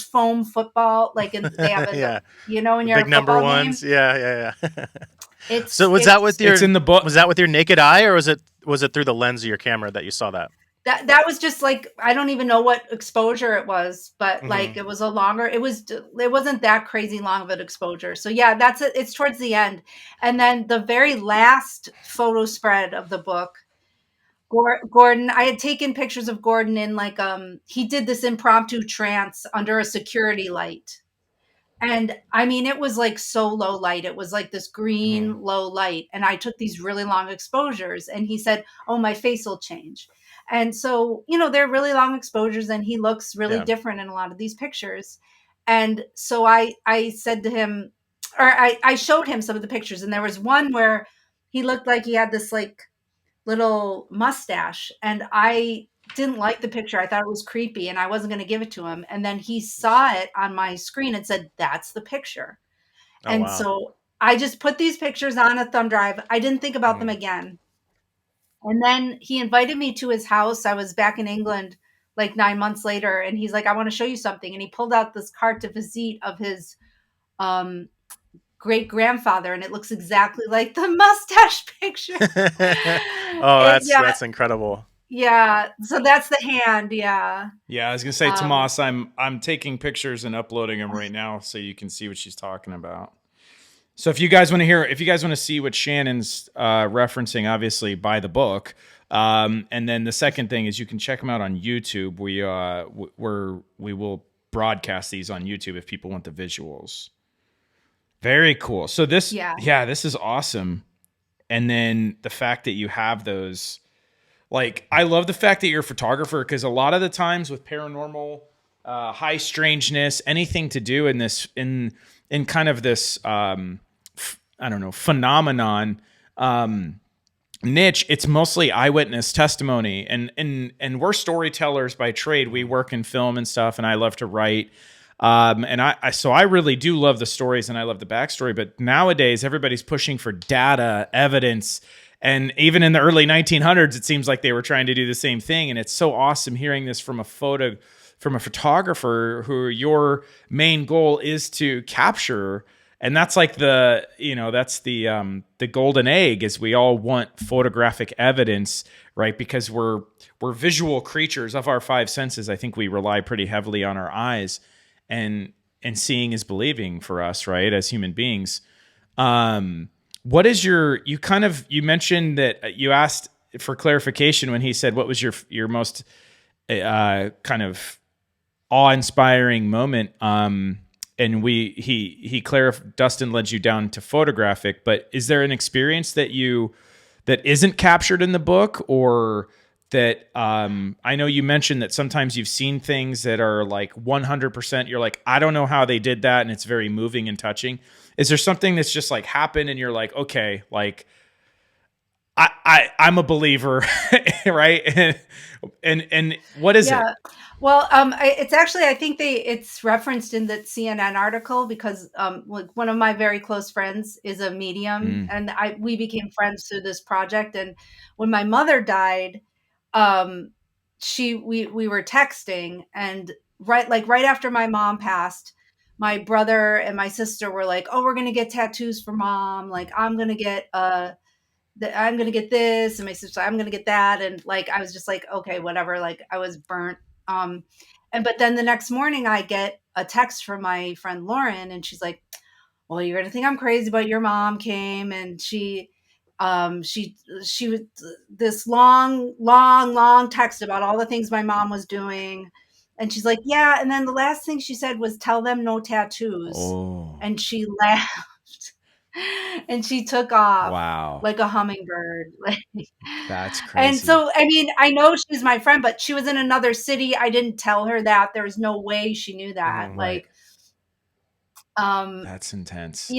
foam football, like they have in Yeah. when The you're big at a number football game. ones. Yeah. Yeah. So It's was that with it's your It's in the book. was that with your naked eye, or was it through the lens of your camera that you saw that? that was just like, I don't even know what exposure it was, but like Hmm. it was a longer, it wasn't that crazy long of an exposure. So yeah, that's it. It's towards the end. And then the very last photo spread of the book, Gordon, I had taken pictures of Gordon in like he did this impromptu trance under a security light. And I mean, it was like so low light. It was like this green low light. And I took these really long exposures. And he said, "Oh, my face will change." And so, they're really long exposures and he looks really Yeah. different in a lot of these pictures. And so I said to him, or I showed him some of the pictures. And there was one where he looked like he had this like little mustache. And I didn't like the picture. I thought it was creepy and I wasn't going to give it to him. And then he saw it on my screen and said, "That's the picture." Oh, And wow. so I just put these pictures on a thumb drive. I didn't think about them again. And then he invited me to his house. I was back in England like 9 months later. And he's like, "I want to show you something." And he pulled out this carte de visite of his um, great grandfather. And it looks exactly like the mustache picture. Oh, Yeah. that's incredible. Yeah. So that's the hand. Yeah. Yeah, I was gonna say, Tomas, I'm taking pictures and uploading them right now so you can see what she's talking about. So if you guys want to see what Shannon's referencing, obviously buy the book. And then the second thing is you can check them out on YouTube. We will broadcast these on YouTube if people want the visuals. Very cool. So this is awesome. And then the fact that you have those, like, I love the fact that you're a photographer, because a lot of the times with paranormal, high strangeness, anything to do in this, in kind of this, I don't know, phenomenon, niche, it's mostly eyewitness testimony, and we're storytellers by trade. We work in film and stuff, and I love to write. And I really do love the stories and I love the backstory, but nowadays everybody's pushing for data, evidence. And even in the early 1900s, it seems like they were trying to do the same thing. And it's so awesome hearing this from a photographer who your main goal is to capture. And that's like the golden egg, is we all want photographic evidence, right? Because we're visual creatures of our five senses. I think we rely pretty heavily on our eyes. And seeing is believing for us, right, as human beings. What is you mentioned that you asked for clarification when he said, what was your most kind of awe-inspiring moment? And he clarified, Dustin led you down to photographic, but is there an experience that isn't captured in the book, or that I know you mentioned that sometimes you've seen things that are like 100%, you're like, I don't know how they did that, and it's very moving and touching. Is there something that's just like happened and you're like, okay, like I'm a believer, right? And what is it? Well, it's actually, I think it's referenced in that CNN article, because like one of my very close friends is a medium, and we became friends through this project. And when my mother died, we were texting, and right after my mom passed, my brother and my sister were like, "Oh, we're gonna get tattoos for mom. Like, I'm gonna get this," and my sister, "I'm gonna get that." And like, I was just like, okay, whatever. Like, I was burnt. But then the next morning I get a text from my friend Lauren, and she's like, "Well, you're gonna think I'm crazy, but your mom came, and she was this long text about all the things my mom was doing." And she's like, "Yeah." And then the last thing she said was, "Tell them no tattoos." Oh. And she laughed and she took off. Wow. Like a hummingbird. That's crazy. And so, I mean, I know she's my friend, but she was in another city. I didn't tell her that. There was no way she knew that. Right. Like, that's intense.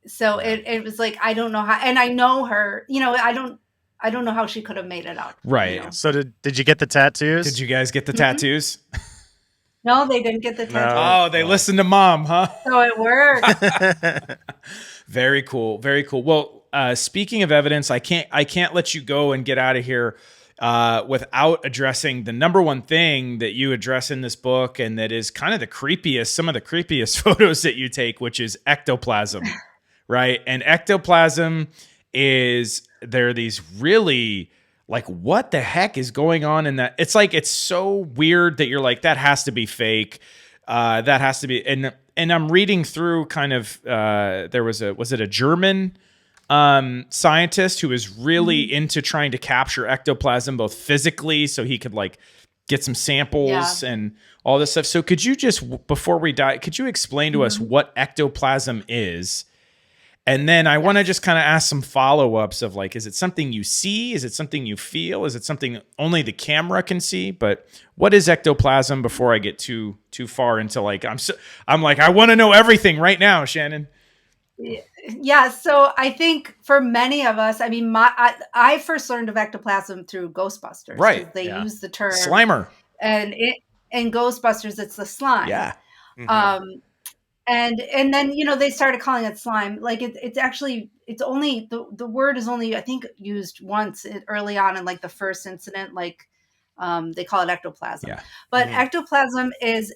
So it was like, I don't know how, and I know her, I don't know how she could have made it up. Right. So did you get the tattoos? Did you guys get the tattoos? No, they didn't get the tattoos. Oh, they listened to mom, huh? So it worked. Very cool. Very cool. Well, speaking of evidence, I can't let you go and get out of here without addressing the number one thing that you address in this book, and that is kind of some of the creepiest photos that you take, which is ectoplasm, right? And ectoplasm there are these really, like, what the heck is going on in that? It's like, it's so weird that you're like, that has to be fake. That has to be, and I'm reading through kind of, was it a German scientist who was really into trying to capture ectoplasm, both physically, so he could like get some samples and all this stuff. So could you just, before we die, could you explain to us what ectoplasm is? And then I want to just kind of ask some follow-ups of like, is it something you see? Is it something you feel? Is it something only the camera can see? But what is ectoplasm before I get too far into like, I'm like, I want to know everything right now, Shannon. Yeah. So I think for many of us, I mean, I first learned of ectoplasm through Ghostbusters. Right. They use the term Slimer. And in Ghostbusters, it's the slime. Yeah. And then, you know, they started calling it slime. Like it's actually, it's only, the word is only, I think, used once early on in like the first incident, like they call it ectoplasm. Yeah. But ectoplasm is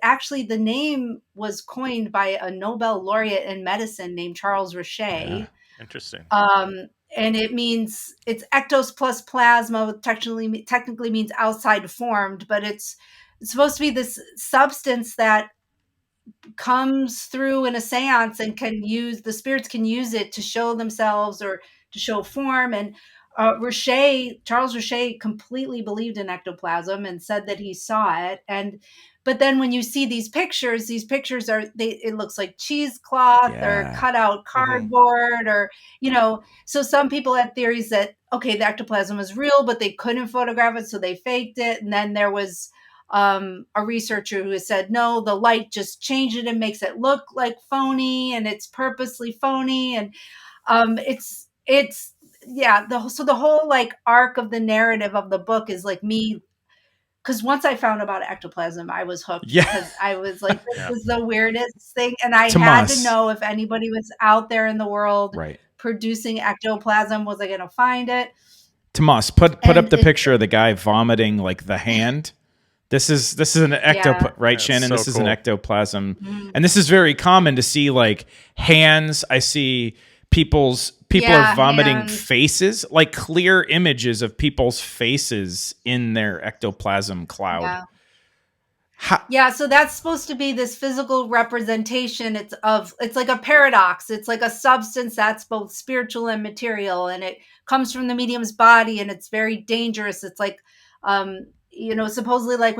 actually, the name was coined by a Nobel laureate in medicine named Charles Richet. Yeah. Interesting. And it means, it's ectos plus plasma, technically means outside formed, but it's supposed to be this substance that comes through in a seance and the spirits can use it to show themselves or to show form. And Charles Richet completely believed in ectoplasm and said that he saw it. But then when you see these pictures it looks like cheesecloth or cut out cardboard or, you know, so some people had theories that, okay, the ectoplasm was real, but they couldn't photograph it, so they faked it. And then there was a researcher who has said, no, the light just changed it and makes it look like phony, and it's purposely phony. And so the whole like arc of the narrative of the book is like me, because once I found about ectoplasm, I was hooked. Yeah. Because I was like, this is the weirdest thing. And I had to know if anybody was out there in the world producing ectoplasm, was I going to find it? Tomas, put up the picture of the guy vomiting like the hand. This is an ectoplasm, right, Shannon? So this is an ectoplasm. And this is very common to see, like hands. I see people are vomiting faces, like clear images of people's faces in their ectoplasm cloud. So that's supposed to be this physical representation. It's like a paradox. It's like a substance that's both spiritual and material, and it comes from the medium's body, and it's very dangerous. It's like, you know, supposedly like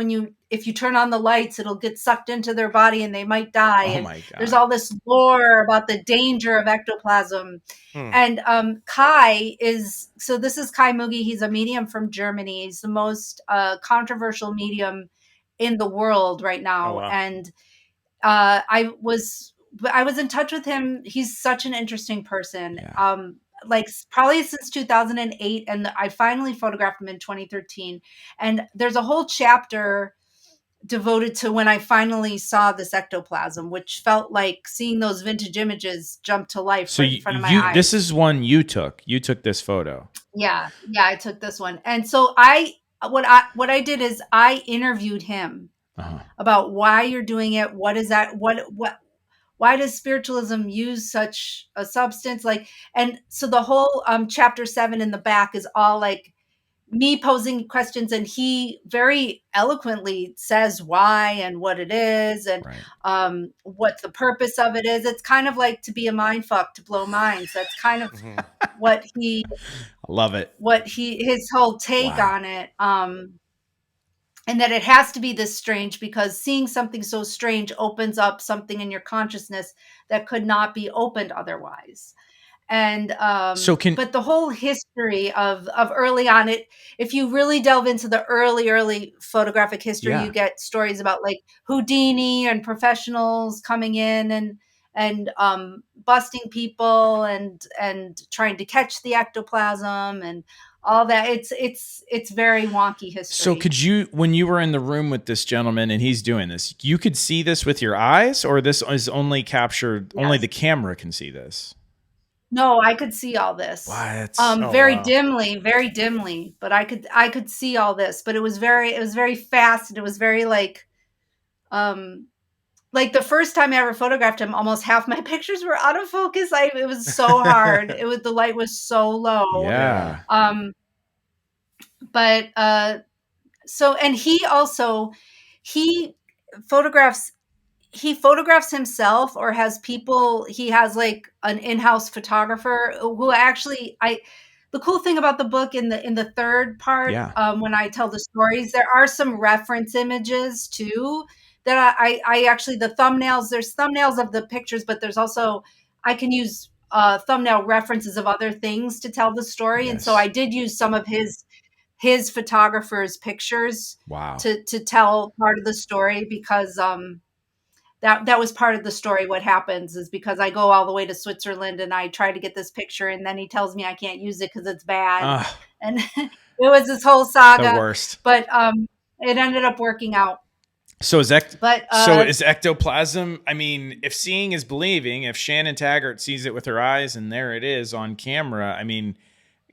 if you turn on the lights, it'll get sucked into their body and they might die. Oh and my God. There's all this lore about the danger of ectoplasm. And this is Kai Mugi. He's a medium from Germany. He's the most controversial medium in the world right now. Oh, wow. And I was in touch with him. He's such an interesting person. Like probably since 2008, and I finally photographed him in 2013. And there's a whole chapter devoted to when I finally saw this ectoplasm, which felt like seeing those vintage images jump to life in front of my eyes. This is one you took. You took this photo. Yeah, I took this one. And so what I did is I interviewed him about why you're doing it. What is that? Why does spiritualism use such a substance? Like, and so the whole chapter 7 in the back is all like me posing questions, and he very eloquently says why and what it is and what the purpose of it is. It's kind of like to be a mind fuck, to blow minds. That's kind of what he I love it. His whole take on it. And that it has to be this strange, because seeing something so strange opens up something in your consciousness that could not be opened otherwise. And but the whole history of early on, if you really delve into the early photographic history, you get stories about like Houdini and professionals coming in and busting people and trying to catch the ectoplasm and all that. It's very wonky history. So could you, when you were in the room with this gentleman and he's doing this, you could see this with your eyes, or this is only captured, only the camera can see this? No, I could see all this. What? Very dimly, but I could see all this, but it was very fast, and it was very like the first time I ever photographed him, almost half my pictures were out of focus. It was so hard. The light was so low. Yeah. So, and he photographs himself, or has people, he has like an in-house photographer who actually, the cool thing about the book in the third part, Yeah. when I tell the stories, there are some reference images too that I actually, the thumbnails, there's thumbnails of the pictures, but there's also, I can use thumbnail references of other things to tell the story. And so Yes. I did use some of his photographer's pictures Wow. to tell part of the story, because that was part of the story. What happens is, because I go all the way to Switzerland and I try to get this picture, and then he tells me I can't use it because it's bad, Ugh, and it was this whole the saga. worst. But it ended up working out. So is But ectoplasm? I mean, if seeing is believing, if Shannon Taggart sees it with her eyes and there it is on camera, I mean,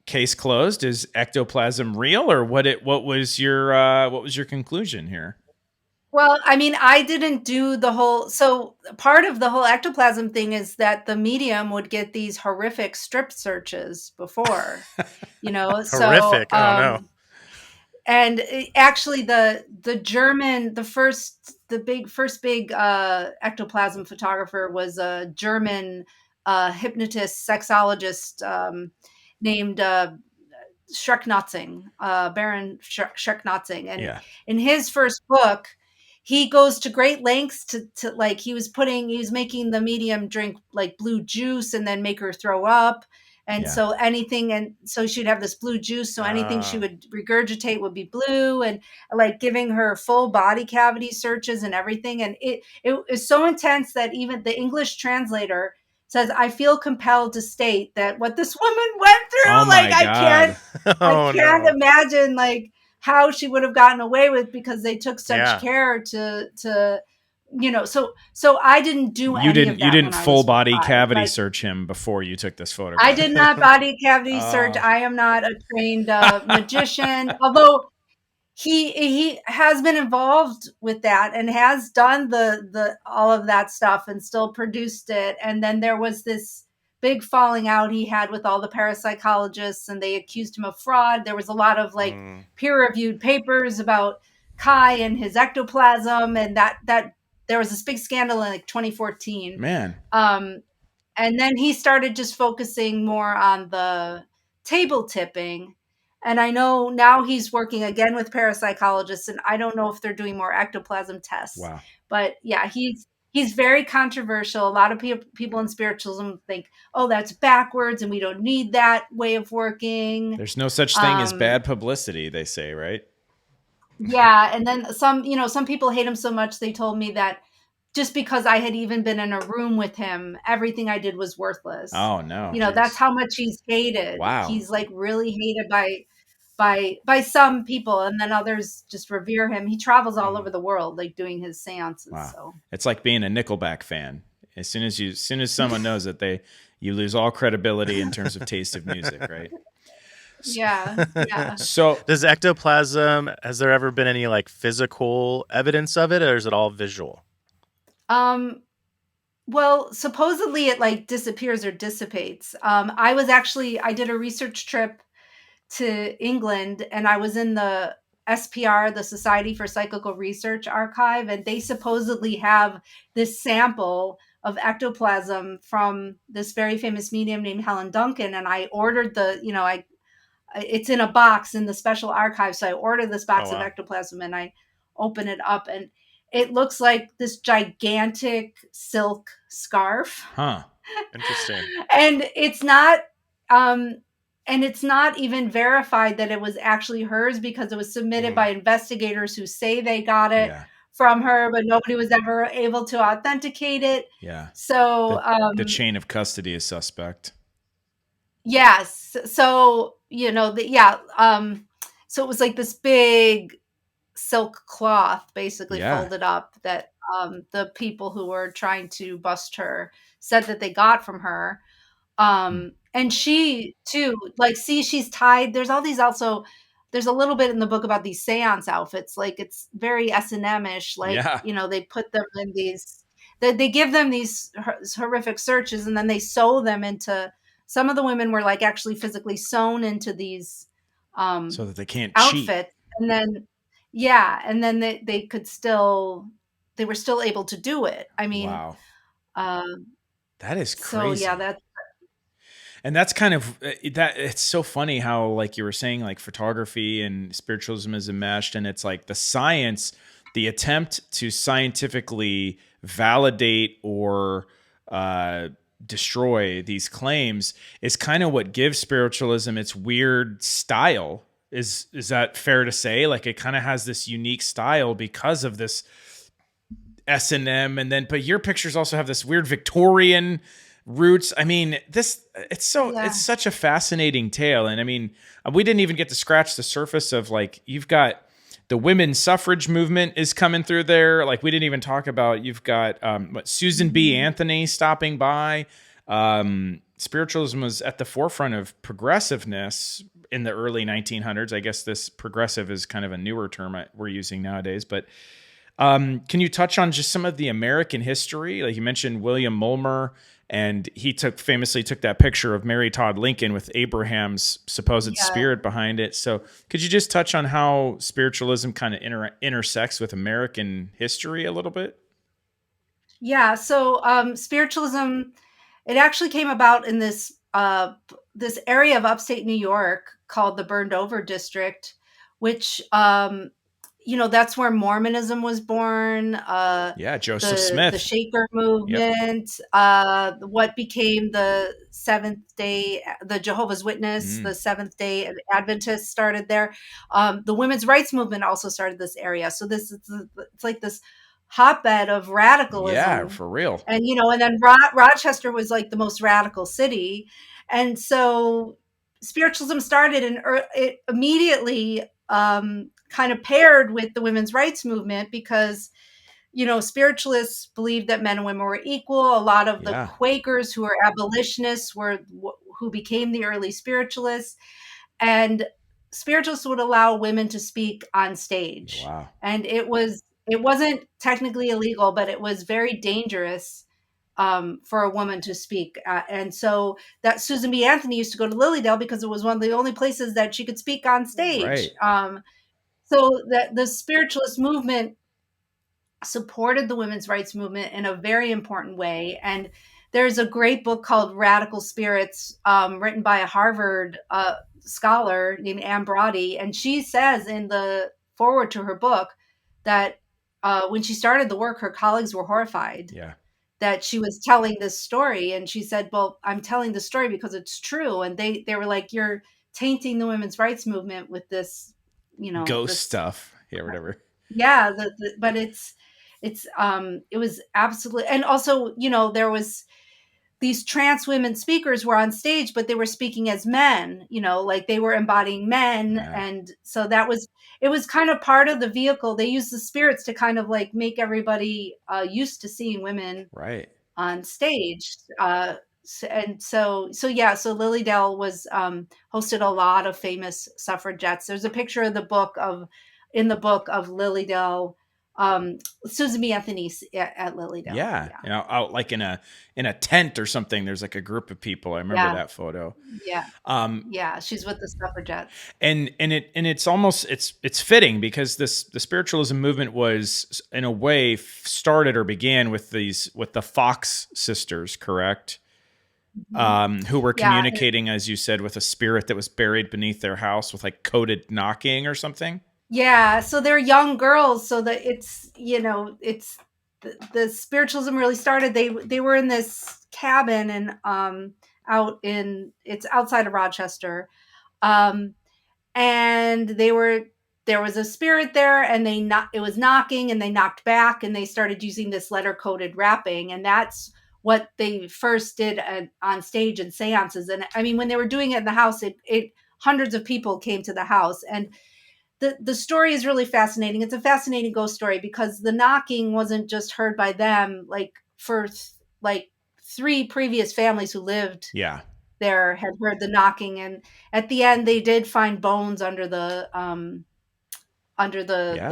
case closed. Is ectoplasm real, or what was your conclusion here? well, I mean, I didn't do the whole. So part of the whole ectoplasm thing is that the medium would get these horrific strip searches before, So Horrific. Oh no. and actually, the German, first big ectoplasm photographer was a German hypnotist sexologist, named Schrecknotzing, Baron Schrecknotzing. And Yeah. in his first book, he goes to great lengths to like, he was making the medium drink like blue juice and then make her throw up. And Yeah. so she'd have this blue juice. So anything she would regurgitate would be blue, and like giving her full body cavity searches and everything. And it is so intense that even the English translator says, I feel compelled to state that what this woman went through, Oh my like, I God. can't no. imagine like how she would have gotten away with, because they took such Yeah. care to so I didn't do any of that. You didn't when I full was body 5. cavity Like, search him before you took this photograph. I did not body cavity search. Oh. I am not a trained magician, although he has been involved with that and has done the all of that stuff and still produced it. And then there was this big falling out he had with all the parapsychologists, and they accused him of fraud. There was a lot of like peer-reviewed papers about Kai and his ectoplasm, and that there was this big scandal in like 2014. Man. And then he started just focusing more on the table tipping. And I know now he's working again with parapsychologists, and I don't know if they're doing more ectoplasm tests. Wow. But yeah, he's very controversial. A lot of people in spiritualism think, oh, that's backwards and we don't need that way of working. There's no such thing as bad publicity, they say, right? Yeah. And then some people hate him so much, they told me that just because I had even been in a room with him, everything I did was worthless. Oh no. That's how much he's hated. Wow. He's like really hated by some people, and then others just revere him. He travels all over the world, like doing his seances. Wow. So it's like being a Nickelback fan. As soon as someone knows that you lose all credibility in terms of taste of music, right? Yeah. So Does ectoplasm, has there ever been any like physical evidence of it, or is it all visual? Well, supposedly it like disappears or dissipates. I did a research trip to England, and I was in the SPR, the Society for Psychical Research archive, and they supposedly have this sample of ectoplasm from this very famous medium named Helen Duncan. And I ordered it's in a box in the special archive. So I ordered this box of ectoplasm, and I open it up, and it looks like this gigantic silk scarf. Huh. Interesting. And it's not even verified that it was actually hers, because it was submitted by investigators who say they got it from her, but nobody was ever able to authenticate it. Yeah. So the chain of custody is suspect. Yes. So, so it was like this big silk cloth basically folded up that the people who were trying to bust her said that they got from her. And she too, like, see, she's tied. There's all these also, there's a little bit in the book about these seance outfits. Like, it's very S&M-ish. Like, they put them in these, they give them these horrific searches, and then they sew them into, some of the women were like actually physically sewn into these so that they can't outfits. cheat. And then, and then they were still able to do it. I mean, wow. That is crazy. So yeah, that's. And that's kind of that. It's so funny how, like you were saying, like photography and spiritualism is enmeshed, and it's like the science, the attempt to scientifically validate or destroy these claims is kind of what gives spiritualism its weird style. Is that fair to say? Like it kind of has this unique style because of this S&M, and then but your pictures also have this weird Victorian roots. I mean, it's such a fascinating tale. And I mean, we didn't even get to scratch the surface of, like, you've got the women's suffrage movement is coming through there. Like, we didn't even talk about, you've got Susan B. Anthony stopping by. Spiritualism was at the forefront of progressiveness in the early 1900s. I guess this progressive is kind of a newer term we're using nowadays, but can you touch on just some of the American history? Like you mentioned William Mulmer, and he famously took that picture of Mary Todd Lincoln with Abraham's supposed spirit behind it. So could you just touch on how spiritualism kind of intersects with American history a little bit? Yeah. So spiritualism, it actually came about in this this area of upstate New York called the Burned Over District, which that's where Mormonism was born. Joseph Smith, the Shaker movement, what became the Seventh Day, the Jehovah's Witness, the Seventh Day Adventists started there. The women's rights movement also started this area. So it's like this hotbed of radicalism. Yeah, for real. And and then Rochester was like the most radical city, and so spiritualism started, and it immediately kind of paired with the women's rights movement because spiritualists believed that men and women were equal. A lot of the Quakers who were abolitionists who became the early spiritualists, and spiritualists would allow women to speak on stage. Wow. And it wasn't technically illegal, but it was very dangerous for a woman to speak. And so that Susan B. Anthony used to go to Lilydale because it was one of the only places that she could speak on stage. Right. So the spiritualist movement supported the women's rights movement in a very important way. And there's a great book called Radical Spirits, written by a Harvard scholar named Anne Brody. And she says in the foreword to her book that when she started the work, her colleagues were horrified that she was telling this story. And she said, well, I'm telling the story because it's true. And they were like, you're tainting the women's rights movement with this, ghost stuff. Yeah, whatever. Yeah. But it was absolutely, and also, there was these trans women speakers were on stage, but they were speaking as men, like they were embodying men. Right. And so it was kind of part of the vehicle. They used the spirits to kind of like make everybody used to seeing women on stage. So Lilydale was hosted a lot of famous suffragettes. There's a picture of in the book of Lilydale, Susan B. Anthony at Lilydale. Yeah. Out like in a tent or something. There's like a group of people. I remember that photo. Yeah. She's with the suffragettes. And it's almost it's fitting because the spiritualism movement was in a way started or began with the Fox sisters, correct? Who were communicating, as you said, with a spirit that was buried beneath their house with like coded knocking or something. Yeah, so they're young girls, so that it's the spiritualism really started. They were in this cabin and it's outside of Rochester, and there was a spirit there, and it was knocking, and they knocked back, and they started using this letter coded rapping, and that's what they first did on stage in seances. And I mean, when they were doing it in the house, it hundreds of people came to the house. And the story is really fascinating. It's a fascinating ghost story because the knocking wasn't just heard by them. Like for like 3 previous families who lived there had heard the knocking, and at the end they did find bones under the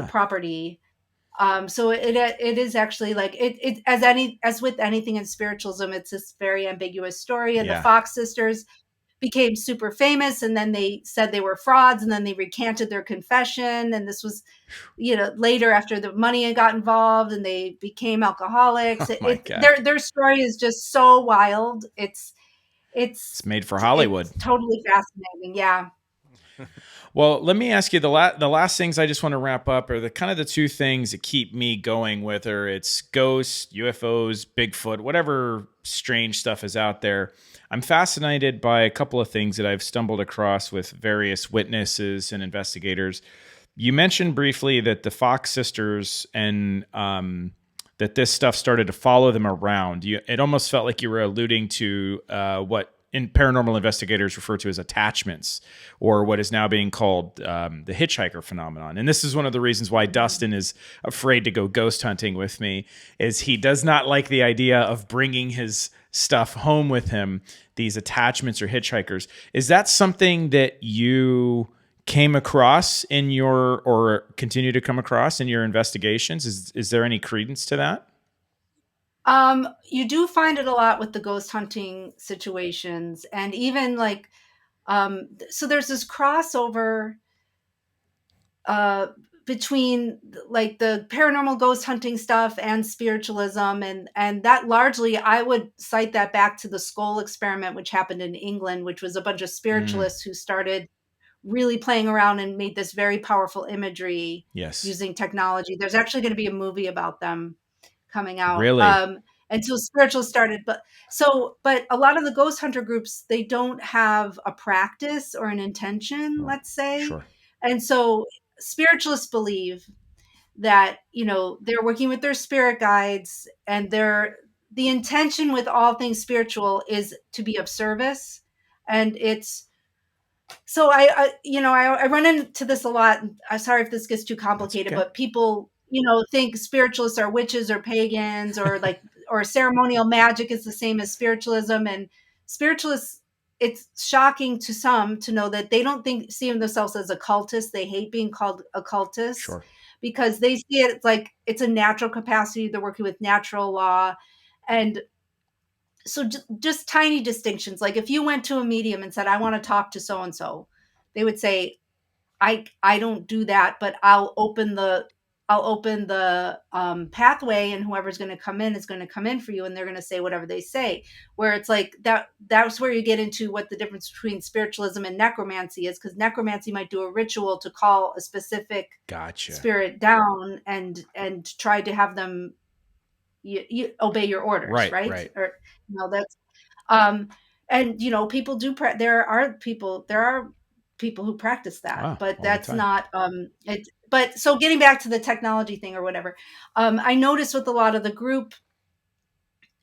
property. So it is actually like it as with anything in spiritualism, it's this very ambiguous story. And the Fox sisters became super famous, and then they said they were frauds, and then they recanted their confession. And this was, later after the money had got involved, and they became alcoholics. Oh my God. Their story is just so wild. It's It's made for Hollywood. It's totally fascinating. Yeah. Well, let me ask you the last things I just want to wrap up are the kind of the two things that keep me going, whether it's ghosts, UFOs, Bigfoot, whatever strange stuff is out there. I'm fascinated by a couple of things that I've stumbled across with various witnesses and investigators. You mentioned briefly that the Fox sisters and that this stuff started to follow them around. It almost felt like you were alluding to what in paranormal investigators refer to as attachments, or what is now being called the hitchhiker phenomenon. And this is one of the reasons why Dustin is afraid to go ghost hunting with me, is he does not like the idea of bringing his stuff home with him, these attachments or hitchhikers. Is that something that you came across in your, or continue to come across in your investigations? Is there any credence to that? You do find it a lot with the ghost hunting situations, and even like, so there's this crossover between like the paranormal ghost hunting stuff and spiritualism, and that largely I would cite that back to the skull experiment, which happened in England, which was a bunch of spiritualists who started really playing around and made this very powerful imagery using technology. There's actually going to be a movie about them coming out. Really? And so spiritual started, but a lot of the ghost hunter groups, they don't have a practice or an intention, let's say. Sure. And so spiritualists believe that, they're working with their spirit guides, and the intention with all things spiritual is to be of service. And it's, so I run into this a lot. I'm sorry if this gets too complicated, but people, think spiritualists are witches or pagans, or like, or ceremonial magic is the same as spiritualism. And spiritualists, it's shocking to some to know that they don't see themselves as occultists. They hate being called occultists. Sure. Because they see it like it's a natural capacity. They're working with natural law. And so just tiny distinctions. Like if you went to a medium and said, I want to talk to so-and-so, they would say, I don't do that, but I'll open the pathway, and whoever's going to come in is going to come in for you, and they're going to say whatever they say. Where it's like that's where you get into what the difference between spiritualism and necromancy is, because necromancy might do a ritual to call a specific spirit down and try to have them you obey your orders, right? Or that's and people do there are people who practice that, but that's not but so getting back to the technology thing or whatever, I noticed with a lot of the group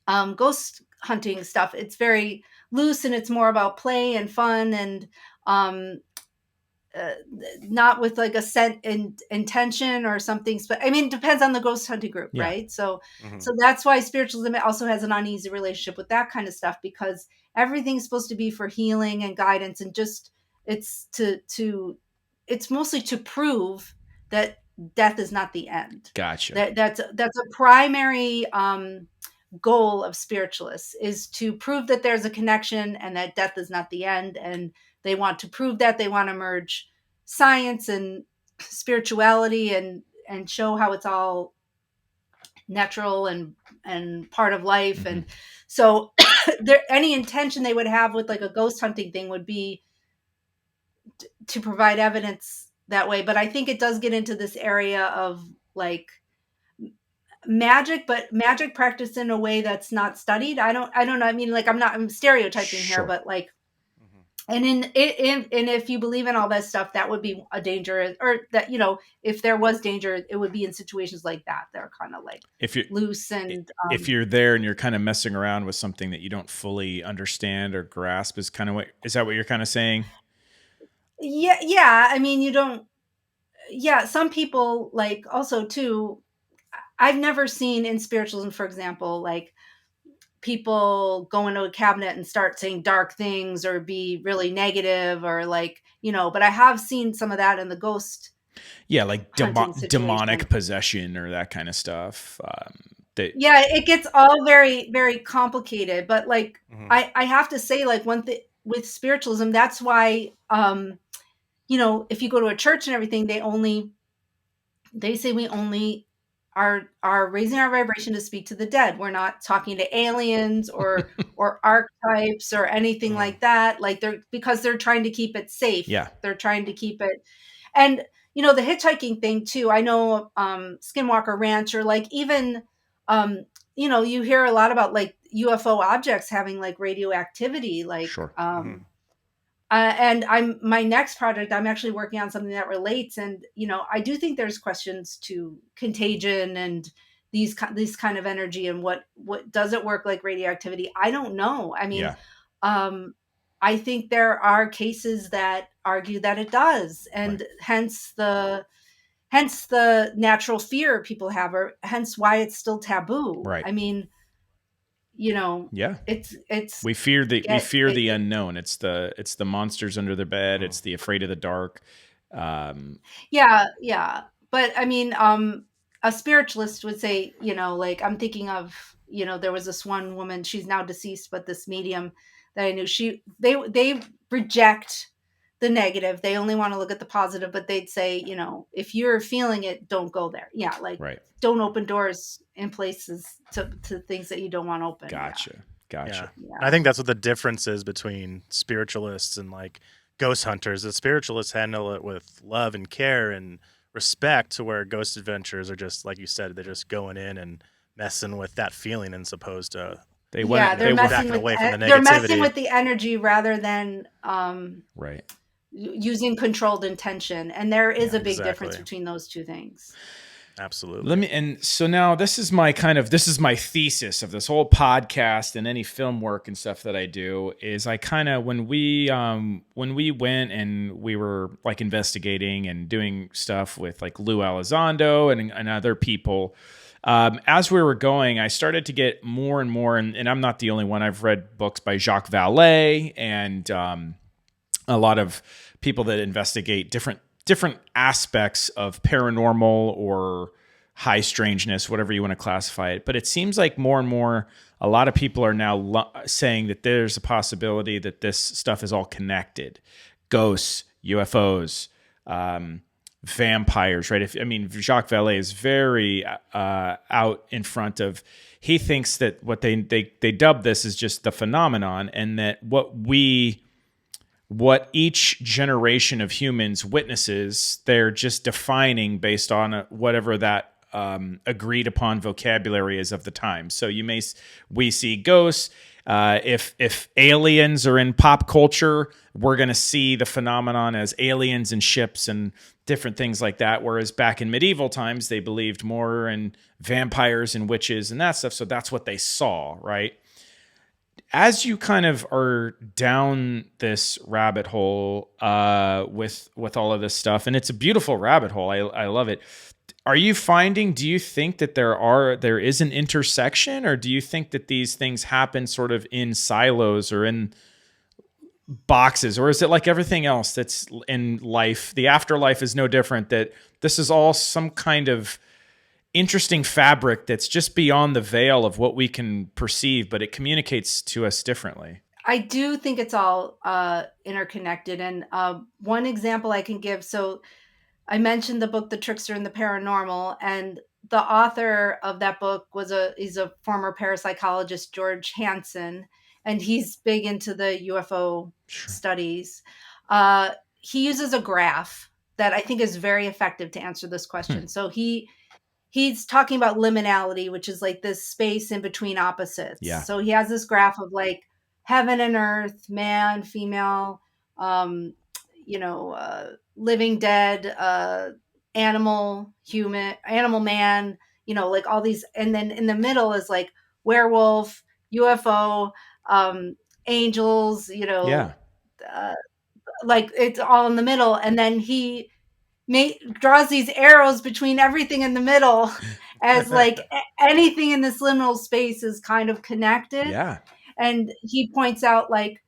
ghost hunting stuff, it's very loose and it's more about play and fun, and not with like a set intention or something. But I mean, it depends on the ghost hunting group, right? So, so that's why spiritualism also has an uneasy relationship with that kind of stuff, because everything's supposed to be for healing and guidance, and just it's it's mostly to prove that death is not the end. Gotcha. That's a primary goal of spiritualists, is to prove that there's a connection and that death is not the end. And they want to prove that. They want to merge science and spirituality and show how it's all natural and part of life. And so any intention they would have with like a ghost hunting thing would be to provide evidence that way. But I think it does get into this area of like magic, but magic practiced in a way that's not studied. I don't know. I mean, like I'm stereotyping here, but like, and if you believe in all that stuff, that would be a danger, or that, if there was danger, it would be in situations like that. They're kind of like if you're loose, and if you're there and you're kind of messing around with something that you don't fully understand or grasp, is that what you're kind of saying? Yeah. I mean, you don't. Yeah, some people like also too. I've never seen in spiritualism, for example, like people go into a cabinet and start saying dark things or be really negative, or like, but I have seen some of that in the ghost. Yeah. Like demonic possession or that kind of stuff. Yeah, it gets all very, very complicated, but like, I have to say, like, one thing with spiritualism, that's why, if you go to a church and everything, they say we only are raising our vibration to speak to the dead. We're not talking to aliens or archetypes or anything like that. Like because they're trying to keep it safe. Yeah. They're trying to keep it. And the hitchhiking thing too. I know Skinwalker Ranch, or like even you hear a lot about like UFO objects having like radioactivity, like Sure. and my next project, I'm actually working on something that relates. And, I do think there's questions to contagion and these kind of energy, and what does it work like radioactivity? I don't know. I mean, I think there are cases that argue that it does. And hence the natural fear people have, or hence why it's still taboo. Right. I mean, it's we fear the unknown. It's the monsters under the bed. It's the afraid of the dark. Yeah. But I mean, a spiritualist would say, like I'm thinking of, there was this one woman, she's now deceased, but this medium that I knew, they reject the negative. They only want to look at the positive, but they'd say, if you're feeling it, don't go there. Yeah. Like don't open doors in places to things that you don't want open. Gotcha. Yeah. I think that's what the difference is between spiritualists and like ghost hunters. The spiritualists handle it with love and care and respect, to where ghost adventures are just, like you said, they're just going in and messing with that feeling, as opposed to they're messing with the energy rather than using controlled intention. And there is a big difference between those two things. Absolutely. And so now this is my thesis of this whole podcast and any film work and stuff that I do, is I kind of, when we went and we were like investigating and doing stuff with like Lou Elizondo and other people, as we were going, I started to get more and more, and I'm not the only one. I've read books by Jacques Vallée and a lot of people that investigate different aspects of paranormal or high strangeness, whatever you want to classify it. But it seems like more and more, a lot of people are now saying that there's a possibility that this stuff is all connected. Ghosts, UFOs, vampires, right? Jacques Vallée is very out in front of, he thinks that what they dub this is just the phenomenon, and that what each generation of humans witnesses, they're just defining based on whatever that agreed upon vocabulary is of the time. So we see ghosts. If aliens are in pop culture, we're going to see the phenomenon as aliens and ships and different things like that. Whereas back in medieval times, they believed more in vampires and witches and that stuff. So that's what they saw, right? As you kind of are down this rabbit hole with all of this stuff, and it's a beautiful rabbit hole, I love it. Do you think that there is an intersection, or do you think that these things happen sort of in silos or in boxes, or is it like everything else that's in life? The afterlife is no different, that this is all some kind of interesting fabric that's just beyond the veil of what we can perceive, but it communicates to us differently. I do think it's all interconnected. And one example I can give, so I mentioned the book, The Trickster and the Paranormal, and the author of that book he's a former parapsychologist, George Hansen, and he's big into the UFO studies. He uses a graph that I think is very effective to answer this question. So he's talking about liminality, which is like this space in between opposites. Yeah. So he has this graph of like heaven and earth, man, female, living, dead, animal, human, animal, man, like all these. And then in the middle is like werewolf, UFO, angels, like it's all in the middle. And then he draws these arrows between everything in the middle as like anything in this liminal space is kind of connected. Yeah. And he points out like,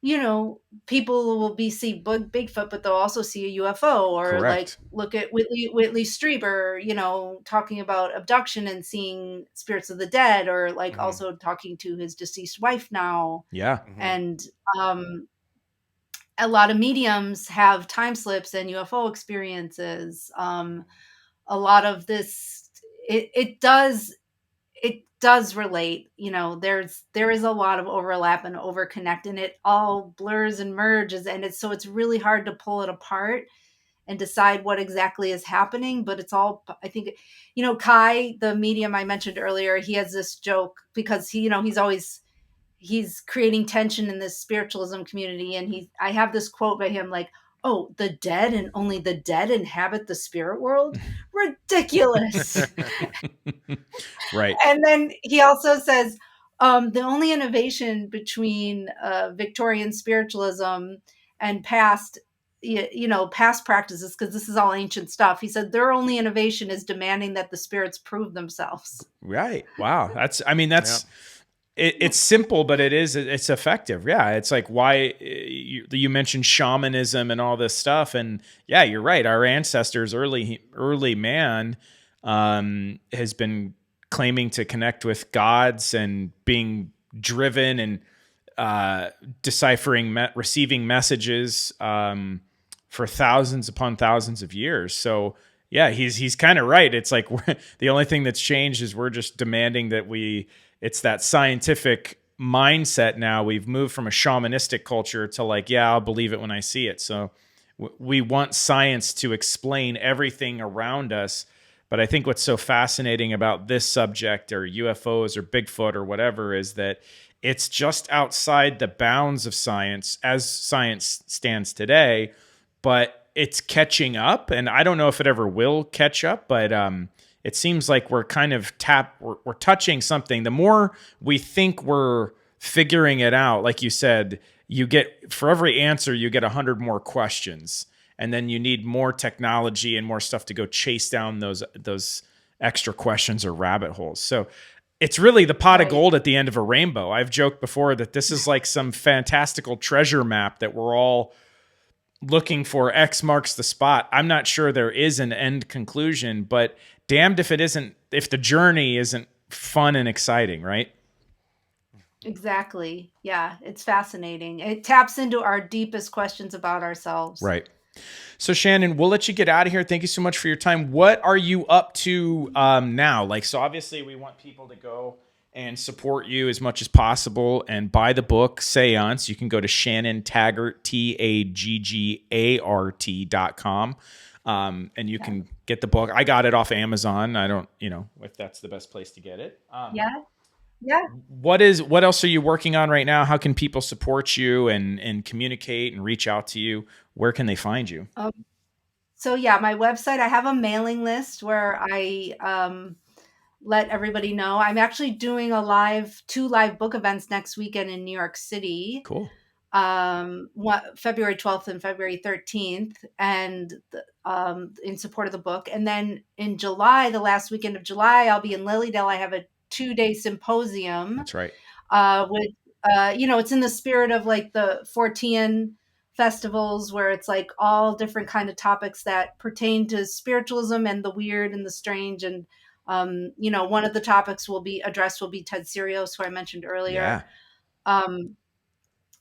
people will see Bigfoot, but they'll also see a UFO, or Correct. Like look at Whitley Strieber, talking about abduction and seeing spirits of the dead, or like also talking to his deceased wife now. Yeah. And a lot of mediums have time slips and UFO experiences. A lot of this it does relate. There is a lot of overlap and overconnect, and it all blurs and merges, and it's really hard to pull it apart and decide what exactly is happening. But it's all, I think, Kai, the medium I mentioned earlier, he has this joke because he's creating tension in this spiritualism community, and I have this quote by him, like, "Oh, the dead and only the dead inhabit the spirit world? Ridiculous." Right. And then he also says, the only innovation between Victorian spiritualism and past practices, because this is all ancient stuff, he said their only innovation is demanding that the spirits prove themselves. Right. Wow. That's Yeah. it's simple, but it's effective. Yeah. It's like why you mentioned shamanism and all this stuff. And yeah, you're right. Our ancestors, early man, has been claiming to connect with gods and being driven and deciphering, receiving messages for thousands upon thousands of years. So yeah, he's kind of right. It's like the only thing that's changed is we're just demanding that it's that scientific mindset now. We've moved from a shamanistic culture to like, yeah, I'll believe it when I see it. So we want science to explain everything around us. But I think what's so fascinating about this subject, or UFOs or Bigfoot or whatever, is that it's just outside the bounds of science as science stands today, but it's catching up. And I don't know if it ever will catch up, but it seems like we're kind of we're touching something. The more we think we're figuring it out, like you said, for every answer, you get 100 more questions. And then you need more technology and more stuff to go chase down those extra questions or rabbit holes. So it's really the pot of gold at the end of a rainbow. I've joked before that this is like some fantastical treasure map that we're all looking for. X marks the spot. I'm not sure there is an end conclusion, but damned if the journey isn't fun and exciting, right? Exactly. Yeah, it's fascinating. It taps into our deepest questions about ourselves. Right. So Shannon, we'll let you get out of here. Thank you so much for your time. What are you up to now? So obviously we want people to go and support you as much as possible and buy the book Seance. You can go to Shannon Taggart, TAGGART.com. And you can get the book. I got it off Amazon. I don't, if that's the best place to get it. Yeah. What else are you working on right now? How can people support you and communicate and reach out to you? Where can they find you? So yeah, my website, I have a mailing list where I let everybody know. I'm actually doing 2 live book events next weekend in New York City. Cool. February 12th and February 13th, and in support of the book. And then in July, the last weekend of July, I'll be in Lilydale. I have a 2-day symposium. That's right. With it's in the spirit of like the Fortean festivals, where it's like all different kind of topics that pertain to spiritualism and the weird and the strange. And one of the topics will be Ted Sirios, who I mentioned earlier. Yeah.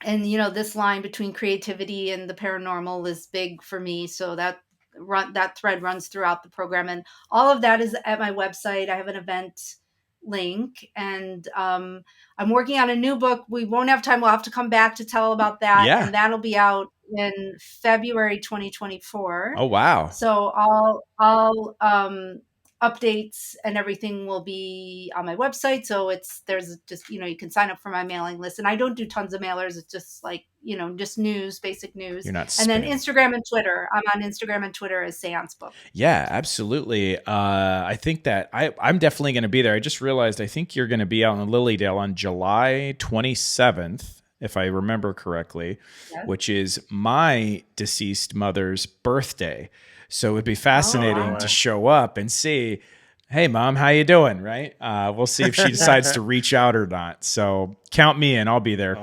And this line between creativity and the paranormal is big for me. So that thread runs throughout the program, and all of that is at my website. I have an event link, and I'm working on a new book. We won't have time. We'll have to come back to tell about that. Yeah. And that'll be out in February 2024. Oh, wow. So all updates and everything will be on my website. So there's just, you can sign up for my mailing list, and I don't do tons of mailers. It's just like, just news, basic news. You're not and then Instagram and Twitter. I'm on Instagram and Twitter as Seance Book. Yeah, absolutely. I think that I'm definitely going to be there. I just realized I think you're going to be out in Lilydale on July 27th, if I remember correctly, which is my deceased mother's birthday. So it would be fascinating to show up and see, hey, Mom, how you doing? Right? We'll see if she decides to reach out or not. So count me in. I'll be there.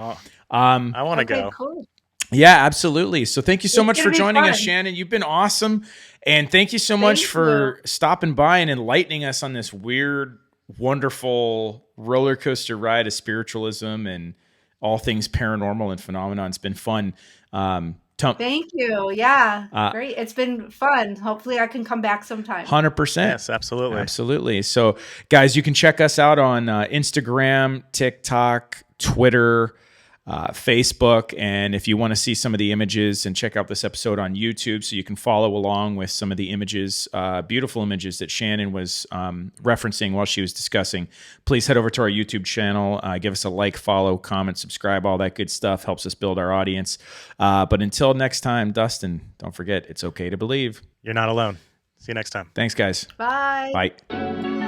I want to go. Cool. Yeah, absolutely. So thank you so much for joining us, Shannon. You've been awesome. And thank you so much for stopping by and enlightening us on this weird, wonderful roller coaster ride of spiritualism and all things paranormal and phenomenon. It's been fun. Thank you. Yeah. Uh, Great. It's been fun. Hopefully I can come back sometime. 100%. Yes, absolutely. Absolutely. So, guys, you can check us out on Instagram, TikTok, Twitter, Facebook. And if you want to see some of the images, and check out this episode on YouTube so you can follow along with some of the images, beautiful images that Shannon was referencing while she was discussing, please head over to our YouTube channel. Give us a like, follow, comment, subscribe, all that good stuff. Helps us build our audience. But until next time, Dustin, don't forget, it's okay to believe. You're not alone. See you next time. Thanks, guys. Bye. Bye.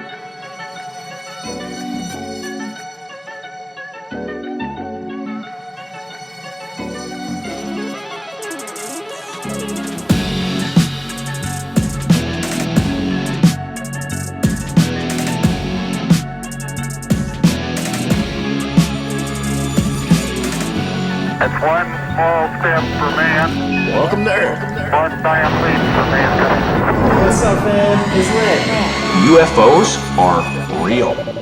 It's one small step for man, Welcome to Earth. one giant leap for mankind. What's up, man? It's Lit. UFOs are real.